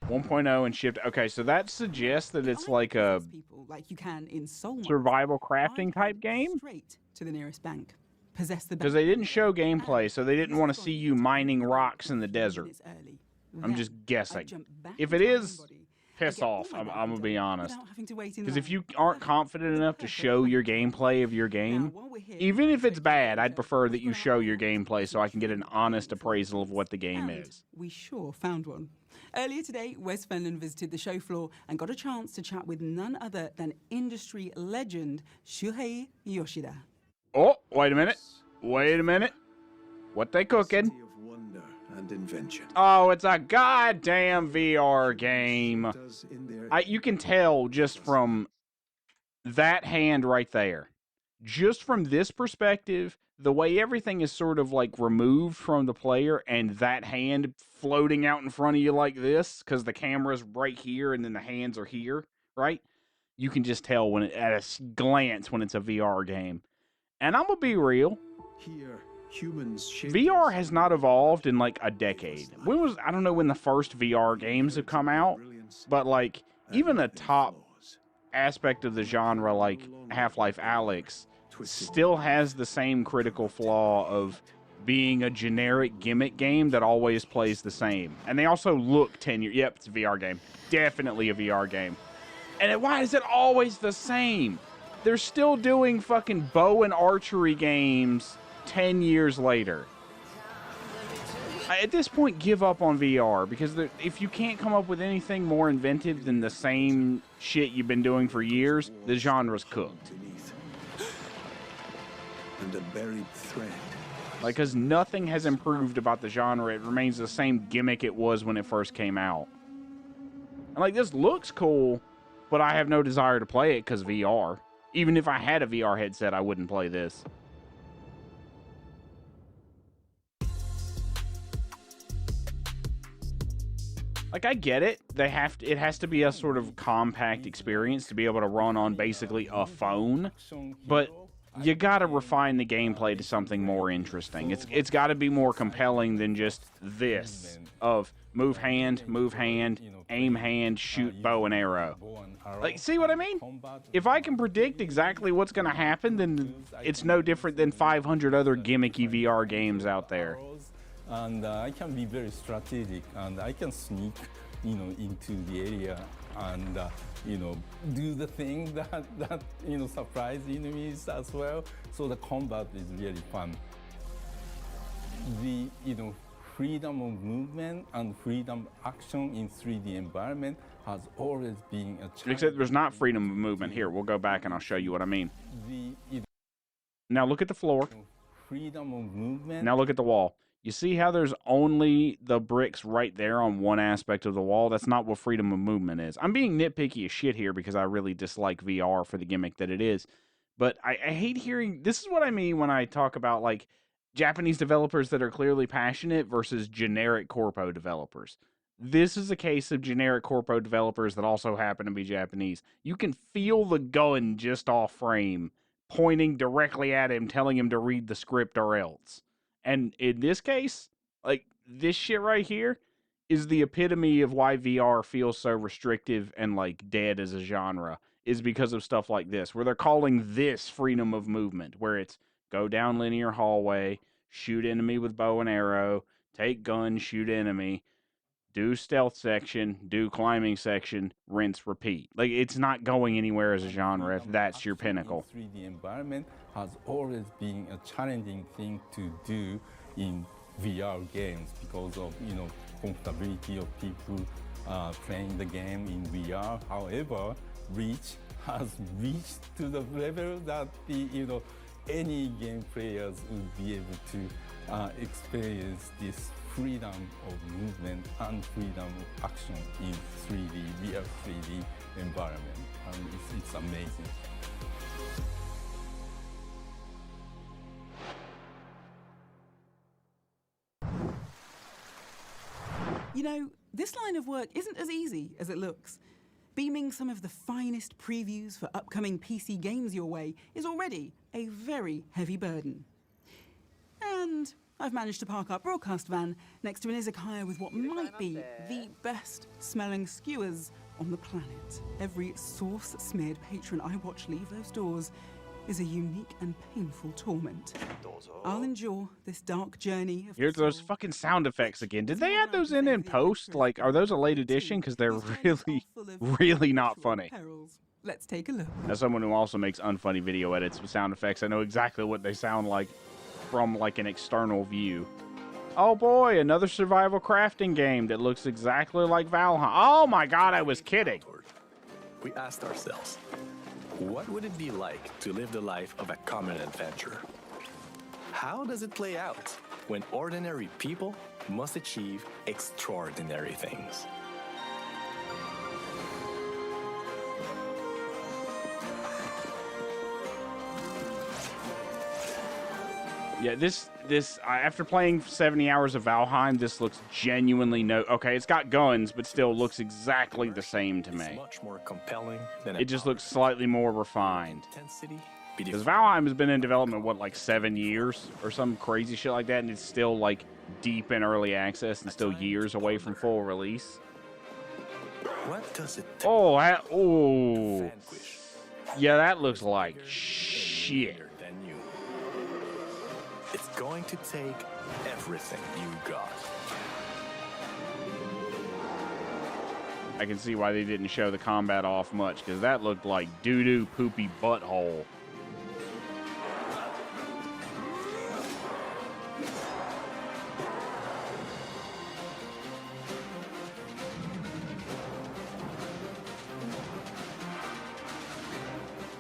1.0 and shift. Okay, so that suggests that it's like a like you can in Soul Mask. survival crafting type game? Straight to the nearest bank. Possess the Because they didn't show gameplay, so they didn't want to see you mining rocks in the desert. I'm just guessing. If it is, piss off. I'm going to be honest. Because if you aren't confident enough to show your gameplay of your game, even if it's bad, I'd prefer that you show your gameplay so I can get an honest appraisal of what the game is. We sure found one. Earlier today, Wes Fenlon visited the show floor and got a chance to chat with none other than industry legend Shuhei Yoshida. Oh, wait a minute. Wait a minute. What they cooking? And invention. Oh, it's a goddamn VR game. You can tell just from that hand right there. Just from this perspective, the way everything is sort of like removed from the player and that hand floating out in front of you like this, because the camera's right here and then the hands are here, right? You can just tell when at a glance when it's a VR game. And I'm going to be real. Here, humans VR has not evolved in like a decade. I don't know when the first VR games have come out, but like even a top aspect of the genre like Half-Life Alyx still has the same critical flaw of being a generic gimmick game that always plays the same. And they also look 10 years. Yep, it's a VR game. Definitely a VR game. And why is it always the same? They're still doing fucking bow and archery games 10 years later. At this point, give up on VR, because if you can't come up with anything more inventive than the same shit you've been doing for years, the genre's cooked. And a buried thread. Like, because nothing has improved about the genre. It remains the same gimmick it was when it first came out. And like, this looks cool, but I have no desire to play it because VR. Even if I had a VR headset, I wouldn't play this. Like, I get it. It has to be a sort of compact experience to be able to run on basically a phone. But you gotta refine the gameplay to something more interesting. It's gotta be more compelling than just this of move hand, aim hand, shoot bow and arrow. Like, see what I mean? If I can predict exactly what's gonna happen, then it's no different than 500 other gimmicky VR games out there. And I can be very strategic, and I can sneak, into the area and, do the thing that surprise enemies as well. So the combat is really fun. The, freedom of movement and freedom of action in 3D environment has always been a challenge. Except there's not freedom of movement here. We'll go back and I'll show you what I mean. Now look at the floor. Freedom of movement. Now look at the wall. You see how there's only the bricks right there on one aspect of the wall? That's not what freedom of movement is. I'm being nitpicky as shit here because I really dislike VR for the gimmick that it is. But I hate hearing... This is what I mean when I talk about, like, Japanese developers that are clearly passionate versus generic corpo developers. This is a case of generic corpo developers that also happen to be Japanese. You can feel the gun just off frame, pointing directly at him, telling him to read the script or else. And in this case, like, this shit right here is the epitome of why VR feels so restrictive and, like, dead as a genre, is because of stuff like this, where they're calling this freedom of movement, where it's go down linear hallway, shoot enemy with bow and arrow, take gun, shoot enemy, do stealth section, do climbing section, rinse, repeat. Like, it's not going anywhere as a genre if that's your pinnacle. 3D environment has always been a challenging thing to do in VR games because of, comfortability of people playing the game in VR. However, Reach has reached to the level that any game players would be able to experience this freedom of movement and freedom of action in 3D, real 3D environment. And it's amazing. This line of work isn't as easy as it looks. Beaming some of the finest previews for upcoming PC games your way is already a very heavy burden. And I've managed to park our broadcast van next to an izakaya with what might be the best smelling skewers on the planet. Every sauce-smeared patron I watch leave those doors is a unique and painful torment. I'll endure this dark journey of... Here's those fucking sound effects again. Did they add those in post? Like, are those a late edition? Because they're really, really not funny. Let's take a look. As someone who also makes unfunny video edits with sound effects, I know exactly what they sound like from, like, an external view. Oh boy, another survival crafting game that looks exactly like Valheim. Oh my god, I was kidding. We asked ourselves, what would it be like to live the life of a common adventurer? How does it play out when ordinary people must achieve extraordinary things? Yeah, this after playing 70 hours of Valheim, this looks genuinely okay, it's got guns, but still looks exactly the same to me. Much more compelling than it just looks slightly more refined. Because Valheim has been in development, what, like 7 years or some crazy shit like that, and it's still like deep in early access and still years away from full release. What does it take? Oh, yeah, that looks like shit. It's going to take everything you got. I can see why they didn't show the combat off much, because that looked like doo-doo poopy butthole.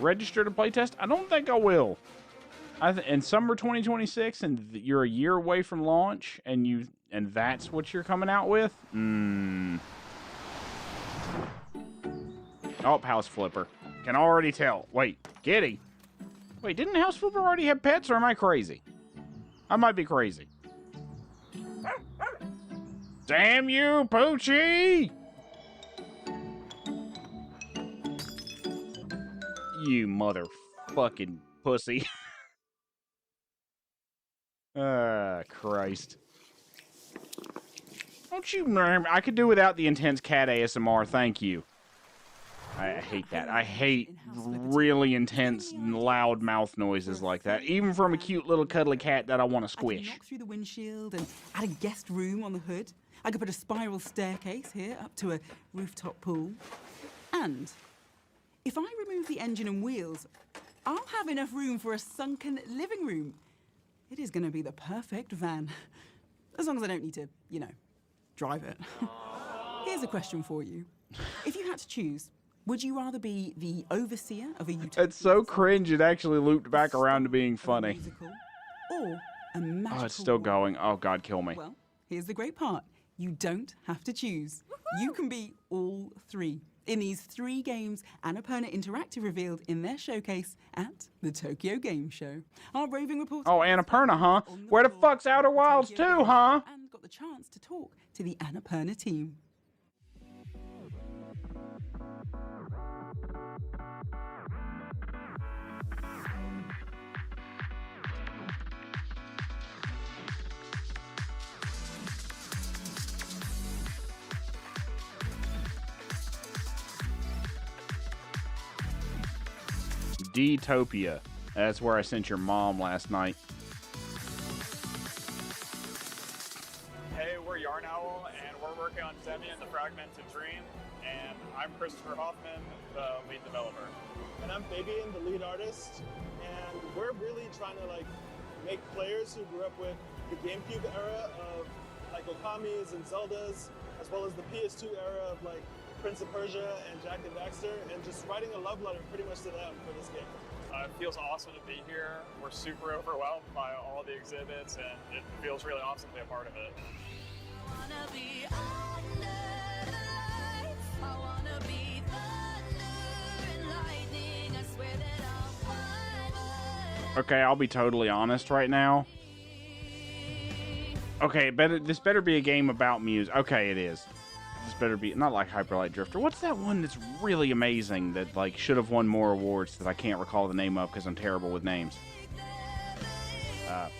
Register to playtest? I don't think I will. In summer 2026, and you're a year away from launch, and that's what you're coming out with? Oh, House Flipper. Can already tell. Wait, Giddy. Wait, didn't House Flipper already have pets, or am I crazy? I might be crazy. Damn you, Poochie! You motherfucking pussy. Christ. Don't you remember? I could do without the intense cat ASMR, thank you. I hate that. I hate really intense, loud mouth noises like that, even from a cute little cuddly cat that I want to I could squish. knock through the windshield and add a guest room on the hood. I could put a spiral staircase here up to a rooftop pool. And if I remove the engine and wheels, I'll have enough room for a sunken living room. It is going to be the perfect van. As long as I don't need to, you know, drive it. Here's a question for you. If you had to choose, would you rather be the overseer of a utopia? It's so cringe, it actually looped back around to being funny. Or a magical Oh, it's still going. Oh, God, kill me. Well, here's the great part. You don't have to choose. You can be all three in these 3 games Annapurna Interactive revealed in their showcase at the Tokyo Game Show. Our roving reporter... Oh, Annapurna, huh? Where the fuck's Outer Wilds 2, huh? And got the chance to talk to the Annapurna team. D-topia. That's where I sent your mom last night. Hey, we're Yarn Owl, and we're working on Demi and the Fragmented Dream, and I'm Christopher Hoffman, the lead developer. And I'm Fabian, the lead artist, and we're really trying to make players who grew up with the GameCube era of Okamis and Zeldas, as well as the PS2 era of Prince of Persia and Jak and Daxter, and just writing a love letter pretty much to them for this game. It feels awesome to be here. We're super overwhelmed by all the exhibits, and it feels really awesome to be a part of it. Okay, I'll be totally honest right now. Okay, this better be a game about music. Okay, it is. This better be not like Hyper Light Drifter. What's that one that's really amazing that should have won more awards that I can't recall the name of because I'm terrible with names? Fuck.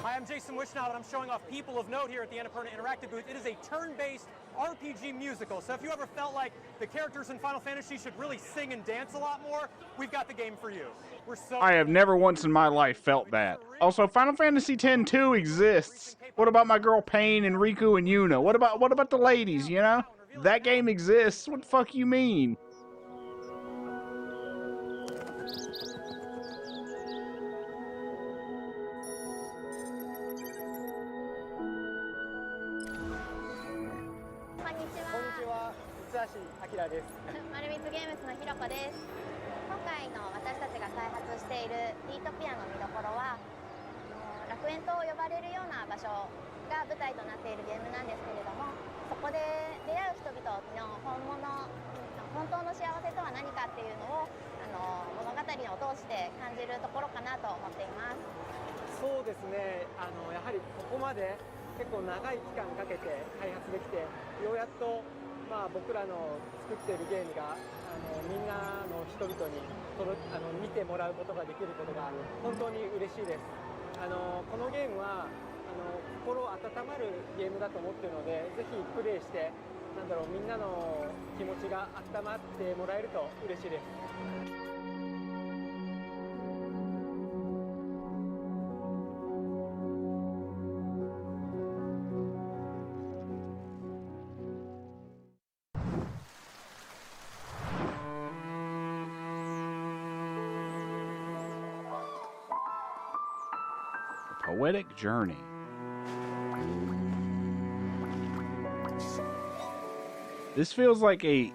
Hi, I'm Jason Wishnow, and I'm showing off People of Note here at the Annapurna Interactive booth. It is a turn-based RPG musical, so if you ever felt like the characters in Final Fantasy should really sing and dance a lot more, we've got the game for you. I have never once in my life felt that. Also, Final Fantasy X-2 exists. What about my girl Pain and Riku and Yuna? What about the ladies, you know? That game exists. What the fuck you mean? Konnichiwa, Mitsuhashi Akira です。丸光ゲームズのひろこです。今回の私たちが開発しているディートピアの見どころは、楽園と呼ばれるような場所が舞台となっているゲームなんですけれども、そこで出会う人々の本当の幸せとは何かっていうのを物語を通して感じるところかなと思っています。そうですね、やはりここまで結構長い期間かけて開発できて、ようやっと僕らの作っているゲームがみんなの人々に見てもらうことができることが本当に嬉しいです。このゲームは心温まるゲームだと思っているので、ぜひプレイしてみんなの気持ちが温まってもらえると嬉しいです。Poetic Journey. This feels like it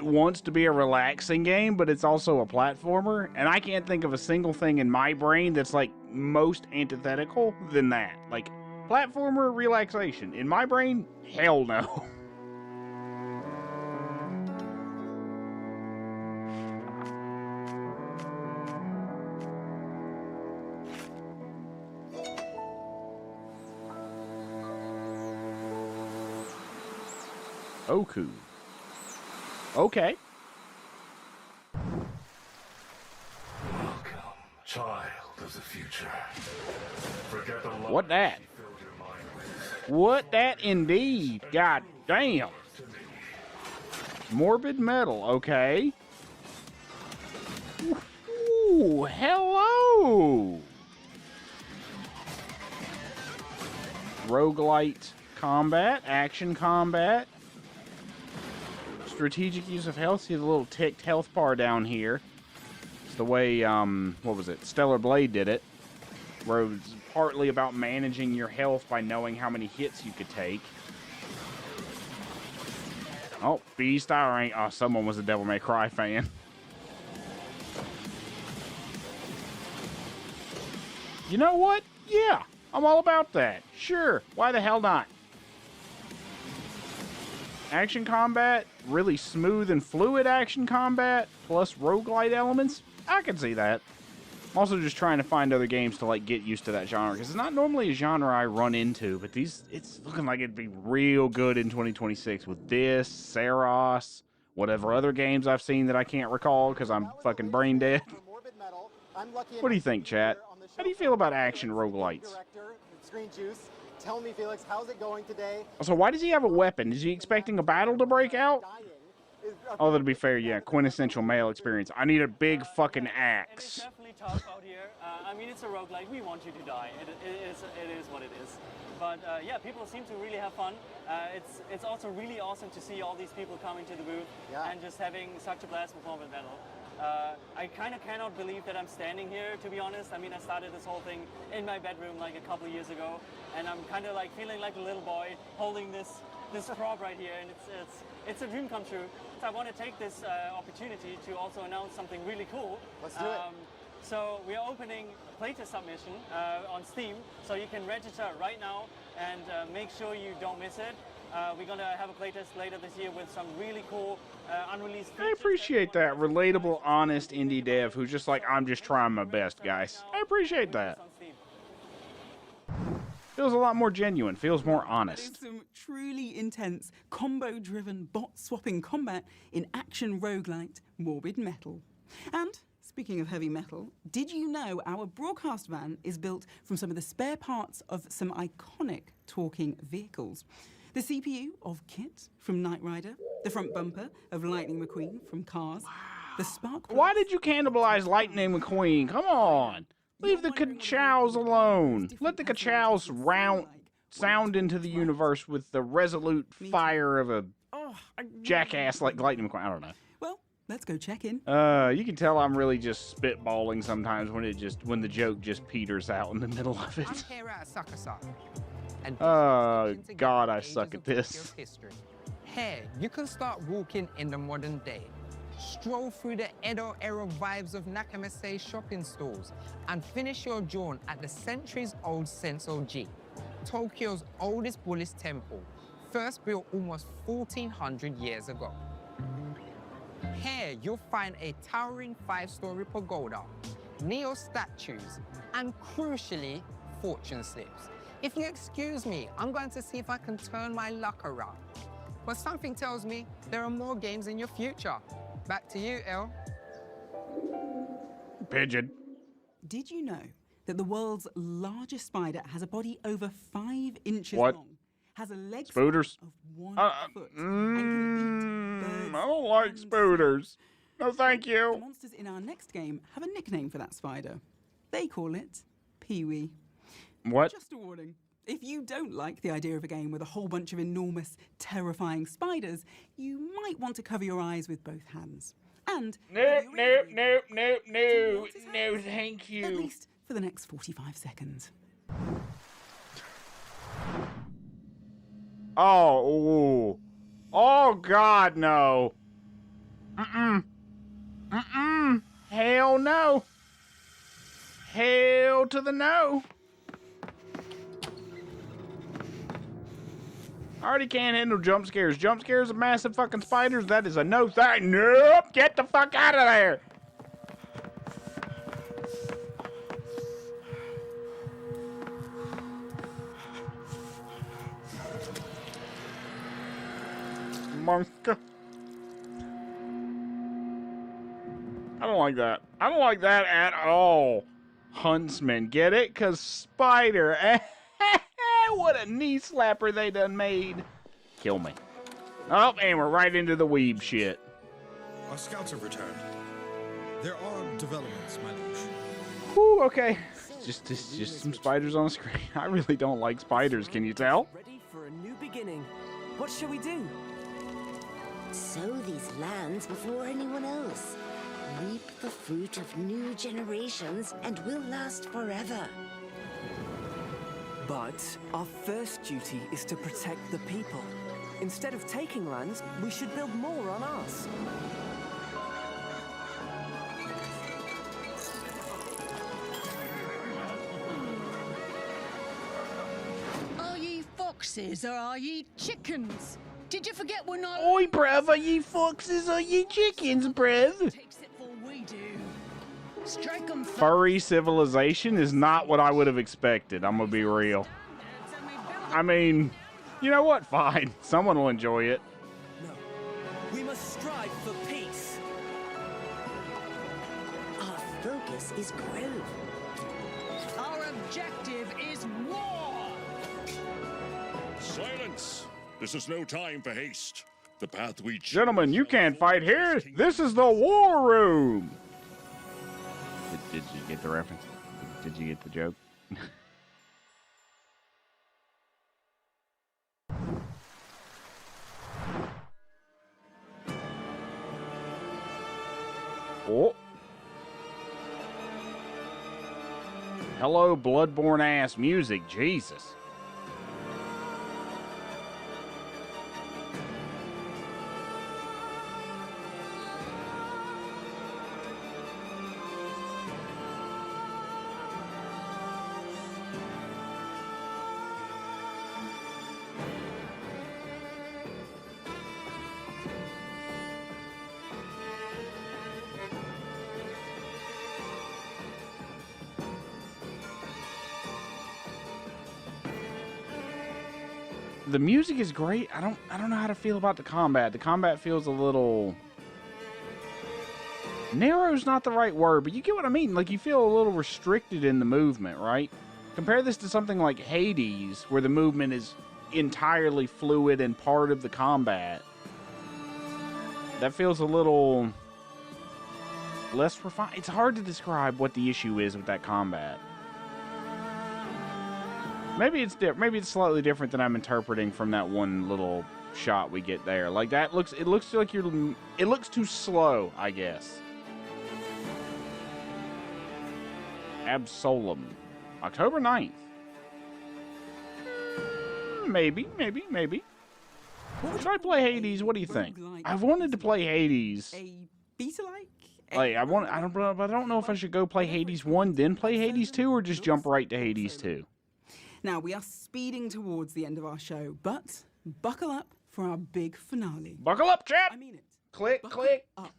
wants to be a relaxing game, but it's also a platformer, and I can't think of a single thing in my brain that's most antithetical than that. Platformer relaxation. In my brain, hell no. Oku. Okay. Welcome, child of the future. Forget the lies What that? you filled your mind with. What that indeed? God damn. Morbid metal. Okay. Ooh, hello. Roguelite combat, action combat, strategic use of health. See the little ticked health bar down here. It's the way, what was it? Stellar Blade did it. Where it was partly about managing your health by knowing how many hits you could take. Oh, Beast Hour ain't. Oh, someone was a Devil May Cry fan. You know what? Yeah, I'm all about that. Sure, why the hell not? Action combat, really smooth and fluid action combat, plus roguelite elements. I can see that. I'm also just trying to find other games to like get used to that genre, because it's not normally a genre I run into, but it's looking like it'd be real good in 2026 with this, Saros, whatever other games I've seen that I can't recall because I'm fucking brain dead. What do you think, chat? How do you feel about action roguelites? Screen Juice. Tell me, Felix, how's it going today? So why does he have a weapon? Is he expecting a battle to break out? Although to be fair, yeah, quintessential male experience. I need a big fucking axe. It's definitely tough out here. I mean, it's a roguelike. We want you to die. It is what it is. But yeah, people seem to really have fun. It's also really awesome to see all these people coming to the booth and just having such a blast with Morbid Metal. I kind of cannot believe that I'm standing here, to be honest. I mean, I started this whole thing in my bedroom like a couple of years ago, and I'm kind of like feeling like a little boy holding this prop right here, and it's a dream come true. So I want to take this opportunity to also announce something really cool. Let's do it. So we are opening playtest submission on Steam, so you can register right now and make sure you don't miss it. We're going to have a playtest later this year with some really cool unreleased features. I appreciate that. Relatable, honest indie dev who's just like, I'm just trying my best, guys. I appreciate that. Feels a lot more genuine. Feels more honest. Some truly intense, combo-driven, bot-swapping combat in action roguelite Morbid Metal. And speaking of heavy metal, did you know our broadcast van is built from some of the spare parts of some iconic talking vehicles? The CPU of Kit from Knight Rider, the front bumper of Lightning McQueen from Cars, the spark... Why did you cannibalize Lightning McQueen? Come on. Leave the ka-chows alone. Let the ka-chows sound into the universe with the resolute fire of a jackass like Lightning McQueen. I don't know. Well, let's go check in. You can tell I'm really just spitballing sometimes when the joke just peters out in the middle of it. I'm here at Asakasan. Oh, God, I suck at this. Here, you can start walking in the modern day. Stroll through the Edo-era vibes of Nakamase shopping stalls and finish your jaunt at the centuries-old Sensoji, Tokyo's oldest Buddhist temple, first built almost 1,400 years ago. Here, you'll find a towering 5-story pagoda, Neo statues, and crucially, fortune slips. If you excuse me, I'm going to see if I can turn my luck around. But something tells me there are more games in your future. Back to you, El. Pigeon. Did you know that the world's largest spider has a body over 5 inches What? long, has a leg Spooters? of 1 foot, I don't like spooters. No, thank The you. monsters in our next game have a nickname for that spider. They call it Pee-wee. What? Just a warning. If you don't like the idea of a game with a whole bunch of enormous, terrifying spiders, you might want to cover your eyes with both hands. And Nope, thank you. at least for the next 45 seconds. Oh, God, no. Hell no. Hell to the no. I already can't handle jump scares. Jump scares of massive fucking spiders, that is a no thing. Nope, get the fuck out of there. Monster. I don't like that. I don't like that at all. Huntsman, get it? Cause spider. What a knee slapper they done made. Kill me. Oh, and we're right into the weeb shit. Our scouts have returned. There are developments, my liege. Whew, okay. Just some spiders on the screen. I really don't like spiders, can you tell? Ready for a new beginning. What shall we do? Sow these lands before anyone else. Reap the fruit of new generations and will last forever. But our first duty is to protect the people. Instead of taking lands, we should build more on ours. Are ye foxes or are ye chickens? Did you forget we're not... Oi, bruv, are ye foxes or ye chickens, bruv? Takes it for we do. Strike 'em Furry civilization is not what I would have expected. I'm gonna be real. I mean, you know what? Fine. Someone will enjoy it. No, we must strive for peace. Our focus is growth. Our objective is war! Silence! This is no time for haste. The path we choose... Gentlemen, you can't fight here. This is the war room. Did you get the reference? Did you get the joke? Oh. Hello, bloodborne ass music. Jesus. The music is great. I don't know how to feel about the combat. The combat feels a little... narrow's not the right word, but you get what I mean. Like, you feel a little restricted in the movement, right? Compare this to something like Hades, where the movement is entirely fluid and part of the combat. That feels a little less refined. It's hard to describe what the issue is with that combat. Maybe it's maybe it's slightly different than I'm interpreting from that one little shot we get there. Like that looks, it looks like it looks too slow, I guess. Absolum, October 9th. Maybe. Should I play Hades? What do you think? I've wanted to play Hades. A beta-like? Like I don't know if I should go play Hades 1, then play Hades 2, or just jump right to Hades 2. Now, we are speeding towards the end of our show, but buckle up for our big finale. Buckle up, chap! I mean it. Click. Up.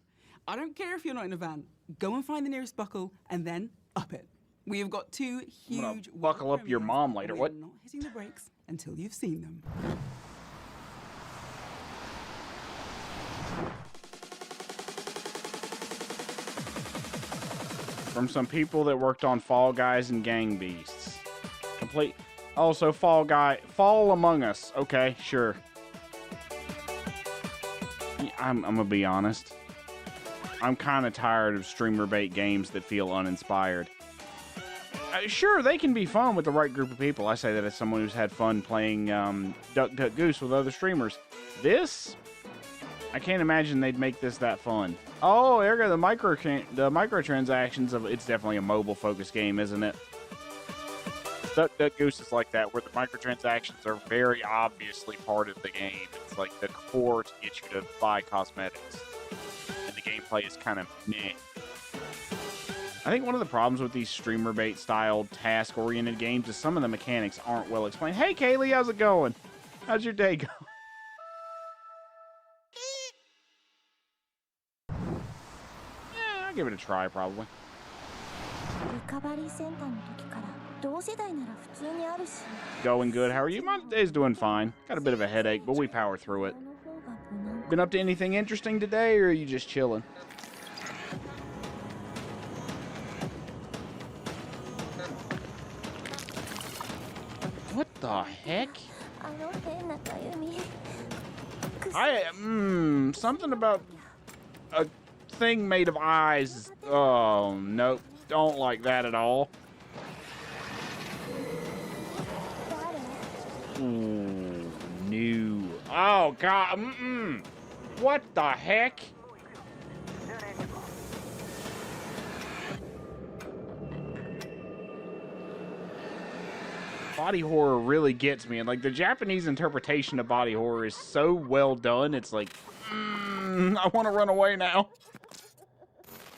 I don't care if you're not in a van. Go and find the nearest buckle, and then up it. We have got two huge... buckle up your mom later, what? We're not hitting the brakes until you've seen them. From some people that worked on Fall Guys and Gang Beasts. Complete... Also, Fall Among Us. Okay, sure. I'm gonna be honest. I'm kind of tired of streamer bait games that feel uninspired. Sure, they can be fun with the right group of people. I say that as someone who's had fun playing Duck Duck Goose with other streamers. This, I can't imagine they'd make this that fun. Oh, there go the microtransactions of. It's definitely a mobile-focused game, isn't it? Duck Duck Goose is like that, where the microtransactions are very obviously part of the game. It's like the core to get you to buy cosmetics. And the gameplay is kind of meh. I think one of the problems with these streamer bait styled task-oriented games is some of the mechanics aren't well explained. Hey Kaylee, how's it going? How's your day going? Yeah, I'll give it a try probably. Going good. How are you? My day's doing fine. Got a bit of a headache, but we power through it. Been up to anything interesting today, or are you just chilling? the heck? あの変なかゆみ Something about a thing made of eyes. Oh, nope. Don't like that at all. Ooh, no. Oh, God. What the heck? Body horror really gets me, and like the Japanese interpretation of body horror is so well done. It's like, I want to run away now.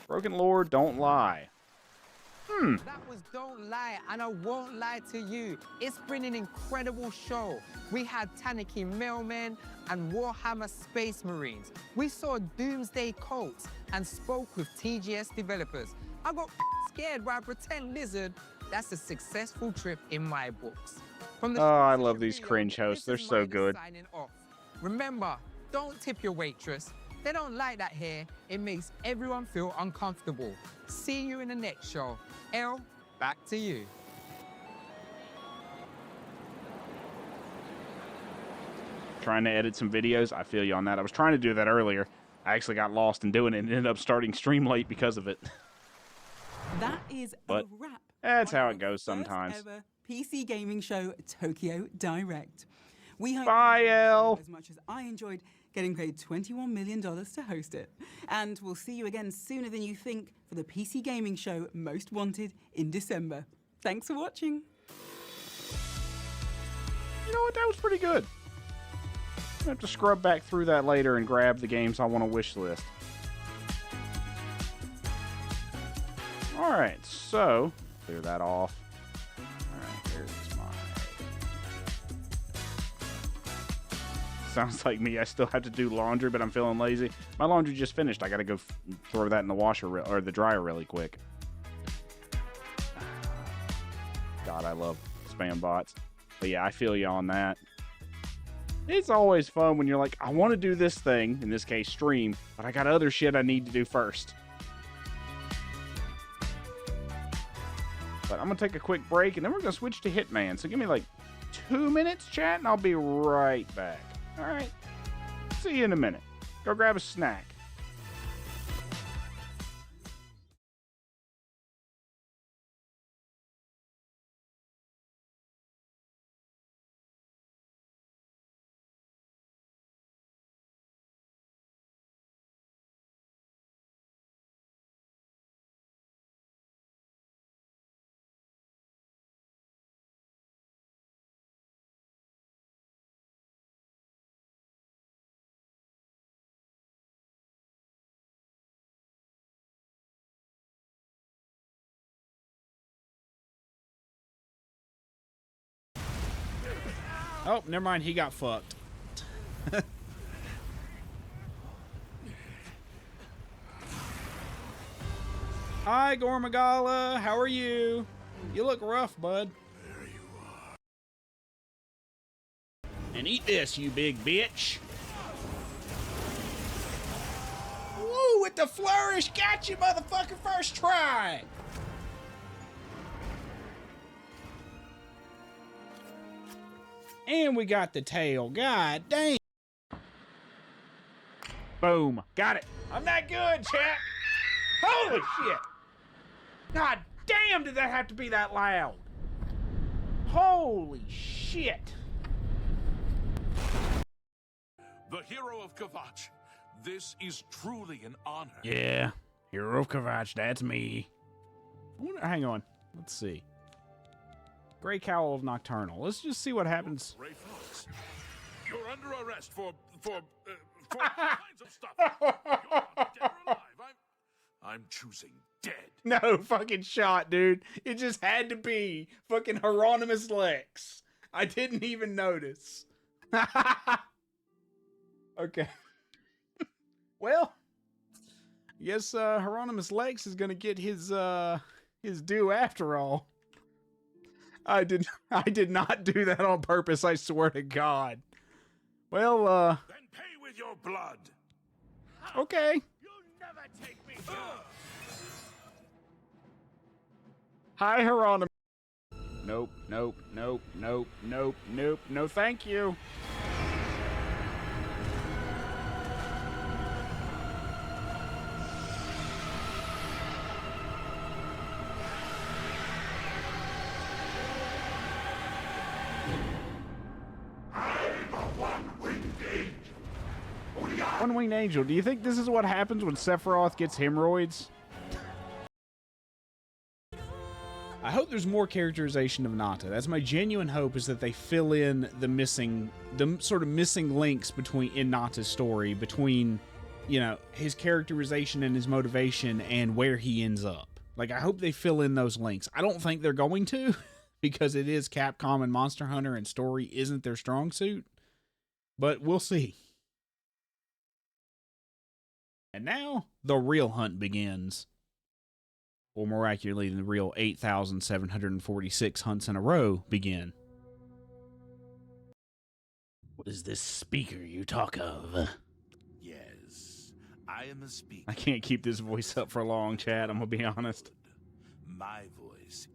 Broken Lord, don't lie. That was Don't Lie, and I won't lie to you. It's been an incredible show. We had Taniki Mailmen and Warhammer Space Marines. We saw Doomsday Cults and spoke with TGS developers. I got scared by a pretend lizard. That's a successful trip in my books. From the I love these cringe hosts. They're so good. signing off. Remember, don't tip your waitress. They don't like that here. It makes everyone feel uncomfortable. See you in the next show. Elle, back to you. Trying to edit some videos. I feel you on that. I was trying to do that earlier. I actually got lost in doing it and ended up starting stream late because of it. That is But a wrap. that's how it on goes the first sometimes. ever PC gaming show, Tokyo Direct. We hope Bye, you enjoyed the Elle. show as much as I enjoyed getting paid $21 million to host it. And we'll see you again sooner than you think for the PC gaming show Most Wanted in December. Thanks for watching. You know what? That was pretty good. I have to scrub back through that later and grab the games I want to wish list. Alright, so clear that off. Alright, there's my... Sounds like me. I still have to do laundry, but I'm feeling lazy. My laundry just finished. I gotta go throw that in the washer or the dryer really quick. God, I love spam bots. But yeah, I feel you on that. It's always fun when you're like, I want to do this thing, in this case stream, but I got other shit I need to do first. But I'm going to take a quick break, and then we're going to switch to Hitman. So give me like 2 minutes, chat, and I'll be right back. All right. See you in a minute. Go grab a snack. Oh, never mind. He got fucked. Hi, Gormagala. How are you? You look rough, bud. There you are. And eat this, you big bitch. Woo, with the flourish. Got you, motherfucker, first try. And we got the tail. God dang. Boom. Got it. I'm that good, chat. Holy shit. God damn, did that have to be that loud? Holy shit. The hero of Kavach. This is truly an honor. Yeah. Hero of Kavach, that's me. Hang on. Let's see. Gray Cowl of Nocturnal. Let's just see what happens. Ray Fox, you're under arrest for all kinds of stuff. You're not dead or alive. I'm choosing dead. No fucking shot, dude. It just had to be fucking Hieronymus Lex. I didn't even notice. Okay. Well, I guess Hieronymus Lex is gonna get his due after all. I did not do that on purpose, I swear to God. Well, Then pay with your blood. Okay. You'll never take me down. Hi, Hieronymus. nope, nope, nope, nope, nope, nope, no thank you. One-winged angel. Do you think this is what happens when Sephiroth gets hemorrhoids? I hope there's more characterization of Nata. That's my genuine hope, is that they fill in the sort of missing links in Nata's story between, you know, his characterization and his motivation and where he ends up. Like, I hope they fill in those links. I don't think they're going to, because it is Capcom and Monster Hunter and story isn't their strong suit. But we'll see. And now, the real hunt begins. Or more accurately, the real 8,746 hunts in a row begin. What is this speaker you talk of? Yes, I am a speaker. I can't keep this voice up for long, Chad. I'm going to be honest. My voice